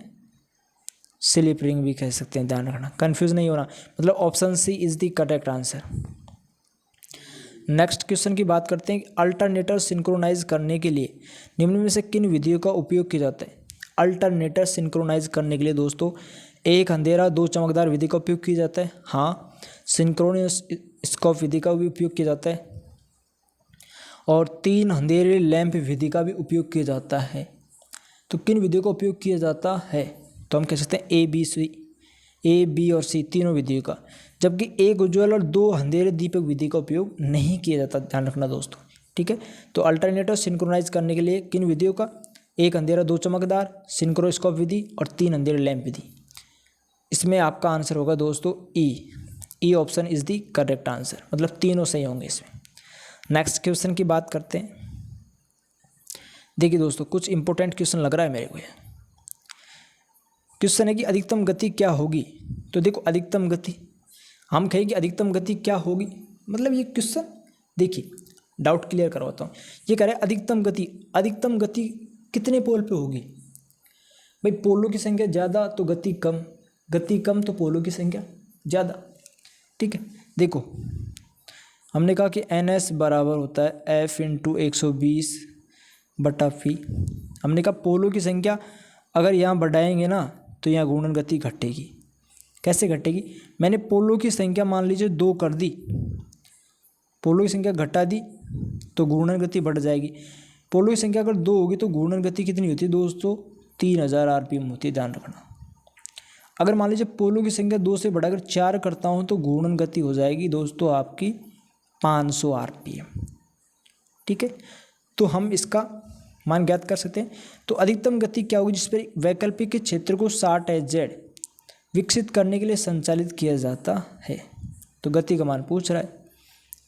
स्लिप रिंग भी कह सकते हैं। ध्यान रखना, कंफ्यूज नहीं होना, मतलब option C is the correct answer. Next question की बात करते हैं कि अल्टरनेटर सिंक्रोनाइज करने के लिए निम्न में से किन विधियों का उपयोग किया जाता है। अल्टरनेटर सिंक्रोनाइज करने के लिए दोस्तों 1 अंधेरा 2 चमकदार विधि का उपयोग किया जाता है। हाँ, सिंक्रोनोस्कोप विधि का भी उपयोग किया जाता है और 3 अंधेरे लैंप विधि का भी उपयोग किया जाता है। तो किन विधियों का उपयोग किया जाता है, तो हम कह सकते हैं ए बी और सी तीनों विधियों का, जबकि 1 उज्ज्वल और 2 अंधेरे दीपक विधि का उपयोग नहीं किया जाता। ध्यान रखना दोस्तों। ठीक है, तो अल्टरनेटर सिंक्रोनाइज करने के लिए किन विधियों का, 1 अंधेरा 2 चमकदार, सिंक्रोस्कोप विधि और 3 अंधेरे लैंप विधि। इसमें आपका आंसर होगा दोस्तों E option is the correct answer, मतलब तीनों सही होंगे इसमें। नेक्स्ट क्वेश्चन की बात करते हैं। देखिए दोस्तों, कुछ इंपॉर्टेंट क्वेश्चन लग रहा है मेरे को। क्वेश्चन है कि अधिकतम गति क्या होगी। तो देखो अधिकतम गति, हम कहें कि अधिकतम गति क्या होगी, मतलब ये क्वेश्चन देखिए डाउट क्लियर करवाता हूँ। ये कह रहा है अधिकतम गति कितने पोल पे होगी। भाई पोलों की संख्या ज़्यादा तो गति कम तो पोलों की संख्या ज़्यादा। ठीक है, देखो हमने कहा कि NS बराबर होता है F × 120/φ। हमने कहा पोलों की संख्या अगर यहाँ बढ़ाएंगे ना तो यहाँ घूर्णन गति घटेगी। कैसे घटेगी, मैंने पोलों की संख्या मान लीजिए 2 कर दी, पोलों की संख्या घटा दी तो घूर्णन गति बढ़ जाएगी। पोलों की संख्या अगर 2 होगी तो घूर्णन गति कितनी होती है दोस्तों, 3000 RPM होती है। ध्यान रखना, अगर मान लीजिए पोलों की संख्या 2 से बढ़ाकर 4 करता हूँ तो घूर्णन गति हो जाएगी दोस्तों आपकी 500 RPM। ठीक है, तो हम इसका मान ज्ञात कर सकते हैं। तो अधिकतम गति क्या होगी जिस पर वैकल्पिक के क्षेत्र को 60 Hz विकसित करने के लिए संचालित किया जाता है। तो गति का मान पूछ रहा है,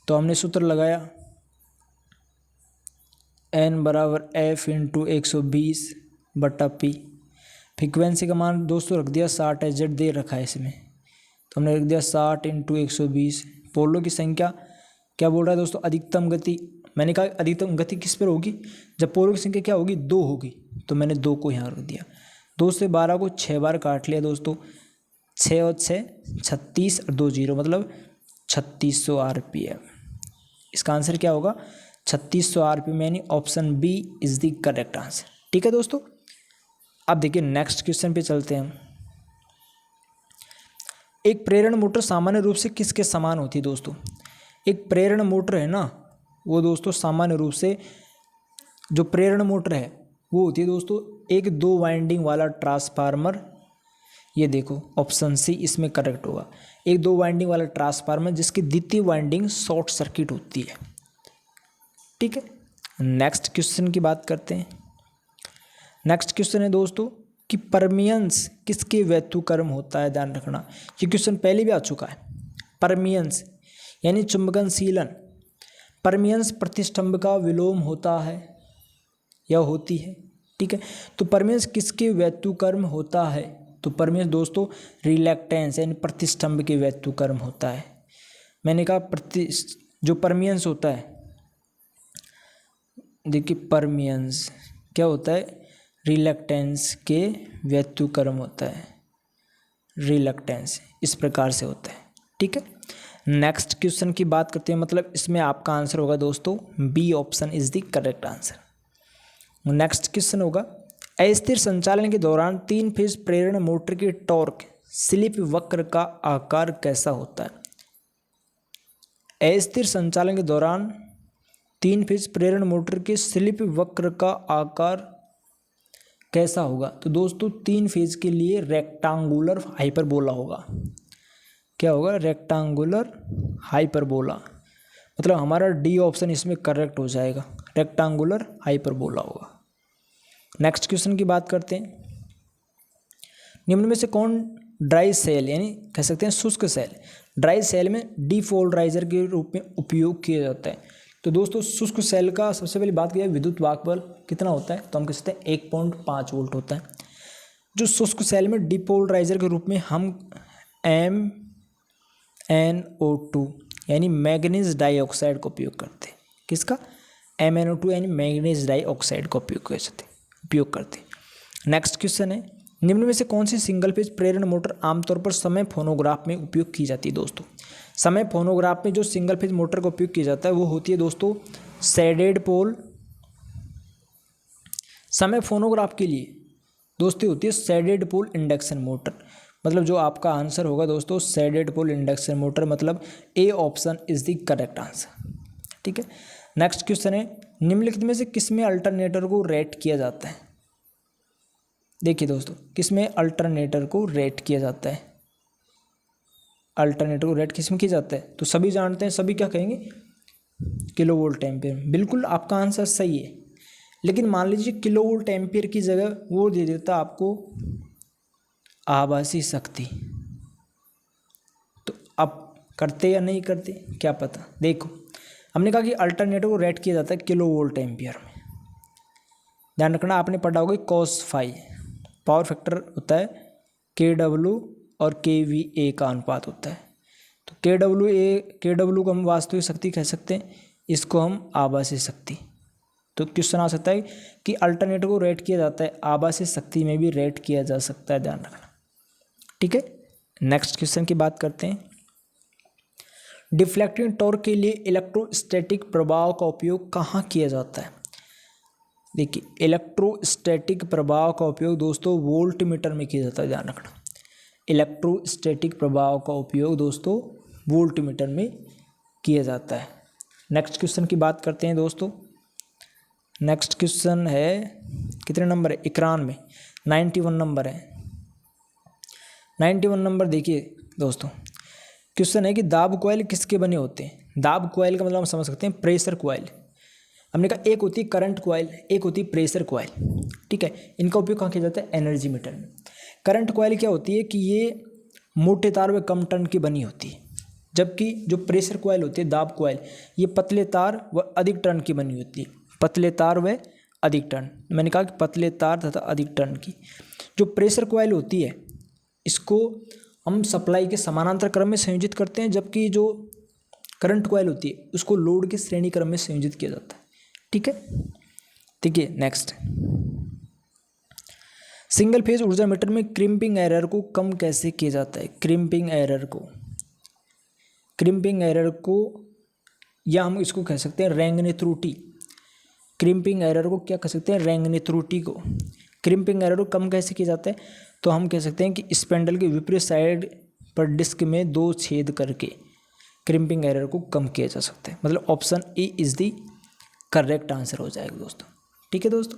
तो हमने सूत्र लगाया N बराबर F × 120/P। फ्रीक्वेंसी का मान दोस्तों रख दिया 60 Hz दे रखा है इसमें, तो हमने रख दिया 60 × 120। पोलों की संख्या क्या बोल रहा है दोस्तों, अधिकतम गति। मैंने कहा अधिकतम गति किस पर होगी, जब पोलों की संख्या क्या होगी 2 होगी, तो मैंने 2 को यहाँ रख दिया। 2 से 12 को 6 बार काट लिया दोस्तों, 6 और 6 36 और 2 0 मतलब 3600 RPM। इसका आंसर क्या होगा 3600 आरपीएम, यानी option B is the correct answer. ठीक है दोस्तों, अब देखिए नेक्स्ट क्वेश्चन पे चलते हैं हम। एक प्रेरण मोटर सामान्य रूप से किसके समान होती है दोस्तों? एक प्रेरण मोटर है ना, वो दोस्तों सामान्य रूप से जो प्रेरण मोटर है वो होती है दोस्तों एक 2 वाइंडिंग वाला ट्रांसफार्मर। ये देखो ऑप्शन सी इसमें करेक्ट होगा, एक 2 वाइंडिंग वाला ट्रांसफार्मर जिसकी द्वितीय वाइंडिंग शॉर्ट सर्किट होती है। ठीक है, नेक्स्ट क्वेश्चन की बात करते हैं। नेक्स्ट क्वेश्चन है दोस्तों कि परमियंस किसके व्यत्युक्रम होता है? ध्यान रखना, ये क्वेश्चन पहले भी आ चुका है। परमियंस यानी चुंबकनशीलन, परमियंस प्रतिष्ठंभ का विलोम होता है या होती है। ठीक है, तो परमियंस किसके व्यत्युक्रम होता है? तो परमियंस दोस्तों रिलैक्टेंस यानी प्रतिष्ठंभ के व्यत्युक्रम होता है। मैंने कहा जो परमियंस होता है, देखिए परमियंस क्या होता है, रिलैक्टेंस के व्यत्युक्रम होता है, रिलैक्टेंस इस प्रकार से होता है। ठीक है, नेक्स्ट क्वेश्चन की बात करते हैं, मतलब इसमें आपका आंसर होगा दोस्तों B option is the correct answer. Next question होगा अस्थिर संचालन के दौरान 3 फेज प्रेरण मोटर की टॉर्क स्लिप वक्र का आकार कैसा होता है? अस्थिर संचालन के दौरान 3 फेज प्रेरण मोटर के स्लिप वक्र का आकार कैसा होगा? तो दोस्तों 3 फेज के लिए रेक्टेंगुलर हाइपरबोला होगा। क्या होगा? रेक्टेंगुलर हाइपरबोला, मतलब हमारा डी ऑप्शन इसमें करेक्ट हो जाएगा, रेक्टेंगुलर हाइपरबोला होगा। नेक्स्ट क्वेश्चन की बात करते हैं, निम्न में से कौन ड्राई सेल यानी कह सकते हैं शुष्क सेल, ड्राई सेल में डिपोलराइजर के रूप में उपयोग किया जाता है? तो दोस्तों शुष्क सेल का सबसे पहली बात किया विद्युत वाहक बल कितना होता है? तो हम कह सकते हैं 1.5 वोल्ट होता है। जो शुष्क सेल में डिपोलराइजर के रूप में हम MnO2 यानी मैग्नीज डाइऑक्साइड का उपयोग करते हैं। किसका? MnO2 यानी मैग्नीज डाइऑक्साइड का उपयोग करते हैं। नेक्स्ट क्वेश्चन है, निम्न में से कौन सी सिंगल फेज प्रेरण मोटर आमतौर पर समय फोनोग्राफ में उपयोग की जाती है? दोस्तों समय फोनोग्राफ में जो सिंगल फेज मोटर का उपयोग किया जाता है वो होती है दोस्तों शेडेड पोल। समय फोनोग्राफ के लिए दोस्तों होती है शेडेड पोल इंडक्शन मोटर, मतलब जो आपका आंसर होगा दोस्तों शेडेड पोल इंडक्शन मोटर, मतलब A option is the correct answer. ठीक है, नेक्स्ट क्वेश्चन है, निम्नलिखित में से किसमें अल्टरनेटर को रेट किया जाता है? देखिए दोस्तों किसमें अल्टरनेटर को रेट किया जाता है? अल्टरनेटर को रेट किसमें किया जाता है? तो सभी जानते हैं, सभी क्या कहेंगे? Kilo volt ampere. बिल्कुल आपका आंसर सही है, लेकिन मान लीजिए किलो वोल्ट एम्पियर की जगह वो दे देता आपको आभासी शक्ति, तो अब करते या नहीं करते क्या पता। देखो हमने कहा कि अल्टरनेटर को रेट किया जाता है किलो वोल्ट एम्पियर में। ध्यान रखना, आपने पढ़ा होगा cos फाई पावर फैक्टर होता है KW और KVA का अनुपात होता है। तो KW को हम वास्तविक शक्ति कह सकते हैं, इसको हम आभासी शक्ति। तो क्वेश्चन आ सकता है कि अल्टरनेटर को रेट किया जाता है, आभासी शक्ति में भी रेट किया जा सकता है, ध्यान रखना। ठीक है, नेक्स्ट क्वेश्चन की बात करते हैं, डिफ्लेक्टिंग टॉर्क के लिए इलेक्ट्रोस्टैटिक प्रभाव का उपयोग कहाँ किया जाता है? देखिए इलेक्ट्रोस्टैटिक प्रभाव का उपयोग दोस्तों वोल्ट मीटर में किया जाता है, ध्यान रखना। इलेक्ट्रोस्टैटिक प्रभाव का उपयोग दोस्तों वोल्ट मीटर में किया जाता है। नेक्स्ट क्वेश्चन की बात करते हैं दोस्तों, नेक्स्ट क्वेश्चन है कितने नंबर है? 91, 91 नंबर है। 91 नंबर देखिए दोस्तों, क्वेश्चन है कि दाब कॉइल किसके बने होते हैं? दाब कॉइल का मतलब हम समझ सकते हैं प्रेशर कॉइल। हमने कहा एक होती है करंट कॉइल, एक होती है प्रेशर कॉइल। ठीक है, इनका उपयोग कहाँ किया जाता है? एनर्जी मीटर में। करंट कॉइल क्या होती है कि ये मोटे तार व कम टर्न की बनी होती है, जबकि जो प्रेशर कॉइल होती है दाब कॉइल, ये पतले तार व अधिक टर्न की बनी होती है। पतले तार व अधिक टर्न, मैंने कहा कि पतले तार तथा अधिक टर्न की। जो प्रेशर कॉइल होती है इसको हम सप्लाई के समानांतर क्रम में संयोजित करते हैं, जबकि जो करंट कॉइल होती है उसको लोड के श्रेणी क्रम में संयोजित किया जाता है। ठीक है, देखिए नेक्स्ट, सिंगल फेज ऊर्जा मीटर में क्रिम्पिंग एरर को कम कैसे किया जाता है? क्रिम्पिंग एरर को या हम इसको कह सकते हैं रेंगने त्रुटि। क्रिम्पिंग एरर को क्या कह सकते हैं? रेंगने त्रुटि को। क्रिम्पिंग एरर को कम कैसे किया जाता है? तो हम कह सकते हैं कि स्पेंडल के विपरीत साइड पर डिस्क में 2 छेद करके क्रिम्पिंग एरर को कम किया जा सकता है। मतलब option A is the correct answer हो जाएगा दोस्तों। ठीक है दोस्तों।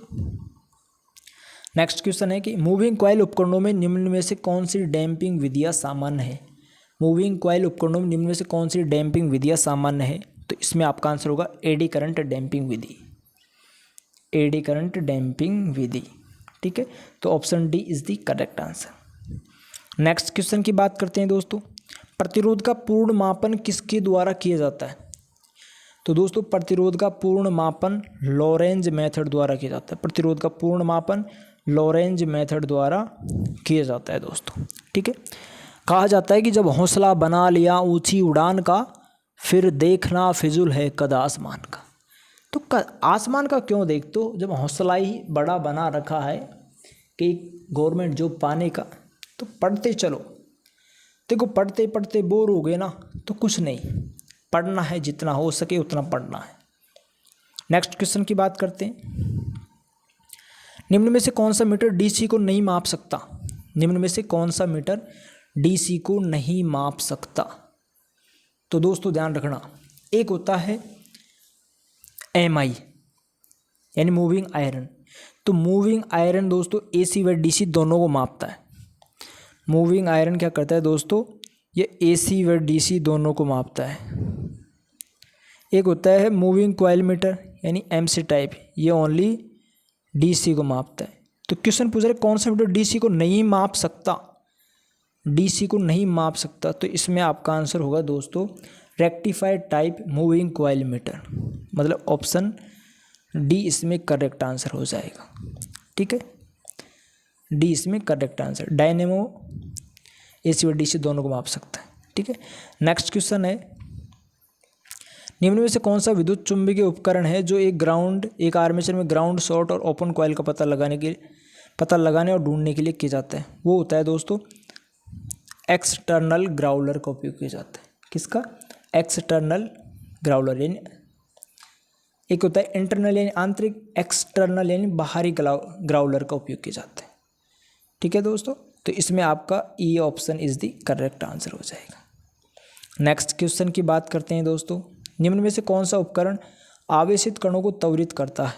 नेक्स्ट क्वेश्चन है कि मूविंग कॉइल उपकरणों में निम्न में से कौन सी डैम्पिंग विधियाँ सामान्य है? मूविंग कॉइल उपकरणों में निम्न में से कौन सी डैम्पिंग विधियाँ सामान्य है? तो इसमें आपका आंसर होगा एडी करंट डैम्पिंग विधि। एडी करंट डैम्पिंग विधि। ठीक है, तो option D is the correct answer. Next question की बात करते हैं दोस्तों। प्रतिरोध का पूर्ण मापन किसके द्वारा किया जाता है? तो दोस्तों प्रतिरोध का पूर्ण मापन लॉरेंज मेथड द्वारा किया जाता है। प्रतिरोध का पूर्ण मापन लॉरेंज मेथड द्वारा किया जाता है दोस्तों। ठीक है, कहा जाता है कि जब हौसला बना लिया ऊंची उड़ान का, फिर देखना फिजूल है कद आसमान का। तो आसमान का क्यों देख? तो जब हौसला ही बड़ा बना रखा है कि गवर्नमेंट जॉब पाने का, तो पढ़ते चलो। देखो पढ़ते पढ़ते बोर हो गए ना, तो कुछ नहीं, पढ़ना है, जितना हो सके उतना पढ़ना है। नेक्स्ट क्वेश्चन की बात करते हैं। निम्न में से कौन सा मीटर डीसी को नहीं माप सकता? निम्न में से कौन सा मीटर डीसी को नहीं माप सकता? तो दोस्तों ध्यान रखना, एक होता है एमआई यानी मूविंग आयरन। तो मूविंग आयरन दोस्तों एसी व डीसी दोनों को मापता है। मूविंग आयरन क्या करता है दोस्तों? ये एसी व डीसी दोनों को मापता है। एक होता है मूविंग कॉइल मीटर यानी एमसी टाइप, ये ओनली डीसी को मापता है। तो क्वेश्चन पूछ रहे कौन सा मीटर डीसी को नहीं माप सकता? डीसी को नहीं माप सकता, तो इसमें आपका आंसर होगा दोस्तों rectified type moving coil meter. मतलब ऑप्शन डी इसमें करेक्ट आंसर हो जाएगा। ठीक है, डी इसमें करेक्ट आंसर। डायनेमो एसी और डीसी दोनों को माप सकता है। ठीक है, नेक्स्ट क्वेश्चन है निम्न में से कौन सा विद्युत चुंबकीय उपकरण है जो एक आर्मेचर में ग्राउंड शॉर्ट और ओपन कॉइल का पता लगाने और ढूंढने के लिए किया जाता है? वो होता है दोस्तों एक्सटर्नल ग्राउलर का उपयोग किया जाता है। किसका? External Growler. यानी एक होता है इंटरनल यानी आंतरिक, एक्सटर्नल यानी बाहरी ग्राउलर का उपयोग किया जाता है। ठीक है दोस्तों, तो इसमें आपका E option is the correct answer हो जाएगा। नेक्स्ट क्वेश्चन की बात करते हैं दोस्तों। निम्न में से कौन सा उपकरण आवेशित कणों को त्वरित करता है?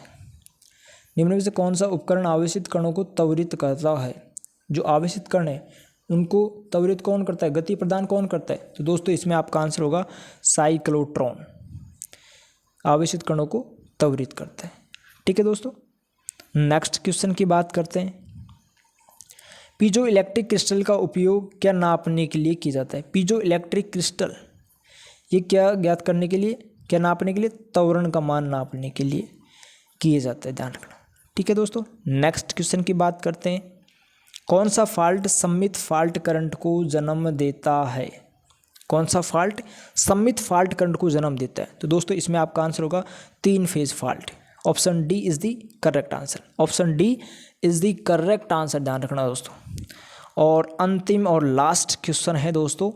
निम्न में से कौन सा उपकरण आवेशित कणों को त्वरित करता है? जो आवेशित कण है उनको त्वरित कौन करता है? गति प्रदान कौन करता है? तो दोस्तों इसमें आपका आंसर होगा साइक्लोट्रॉन। आवेशित कणों को त्वरित करता है। ठीक है दोस्तों, नेक्स्ट क्वेश्चन की बात करते हैं। पीजो इलेक्ट्रिक क्रिस्टल का उपयोग क्या नापने के लिए किया जाता है? पीजो इलेक्ट्रिक क्रिस्टल ये क्या ज्ञात करने के लिए, क्या नापने के लिए? त्वरण का मान नापने के लिए किए जाते हैं, ध्यान रखना। ठीक है दोस्तों, नेक्स्ट क्वेश्चन की बात करते हैं। कौन सा फॉल्ट सममित फॉल्ट करंट को जन्म देता है? कौन सा फॉल्ट सममित फॉल्ट करंट को जन्म देता है? तो दोस्तों इसमें आपका आंसर होगा 3 phase fault. Option D is the correct answer. Option D is the correct answer, ध्यान रखना दोस्तों। और अंतिम और लास्ट क्वेश्चन है दोस्तों,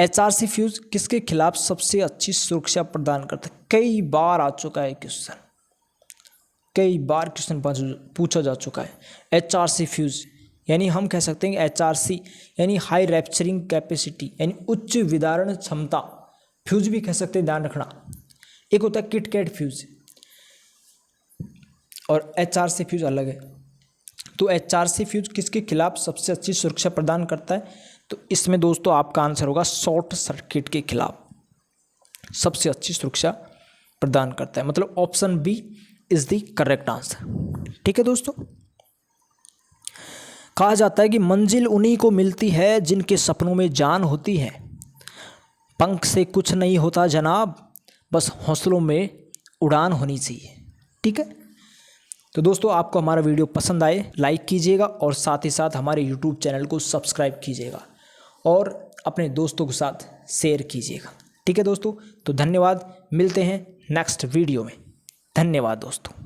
HRC फ्यूज किसके खिलाफ सबसे अच्छी सुरक्षा प्रदान करता है? कई बार आ चुका है क्वेश्चन, कई बार क्वेश्चन पूछा जा चुका है। HRC फ्यूज यानी हम कह सकते हैं HRC यानी हाई रैप्चरिंग कैपेसिटी यानी उच्च विदारण क्षमता। फ्यूज भी कह सकते हैं, ध्यान रखना। एक होता है किटकैट फ्यूज और HRC फ्यूज अलग है। तो HRC फ्यूज किसके खिलाफ सबसे अच्छी सुरक्षा प्रदान करता है? तो इसमें दोस्तों आपका आंसर होगा शॉर्ट सर्किट के खिलाफ सबसे अच्छी सुरक्षा प्रदान करता है। मतलब option B is the correct answer. ठीक है दोस्तों, कहा जाता है कि मंजिल उन्हीं को मिलती है जिनके सपनों में जान होती है। पंख से कुछ नहीं होता जनाब, बस हौसलों में उड़ान होनी चाहिए। ठीक है, तो दोस्तों आपको हमारा वीडियो पसंद आए लाइक कीजिएगा और साथ ही साथ हमारे यूट्यूब चैनल को सब्सक्राइब कीजिएगा और अपने दोस्तों के साथ शेयर कीजिएगा। ठीक है दोस्तों, तो धन्यवाद, मिलते हैं नेक्स्ट वीडियो में। धन्यवाद दोस्तों।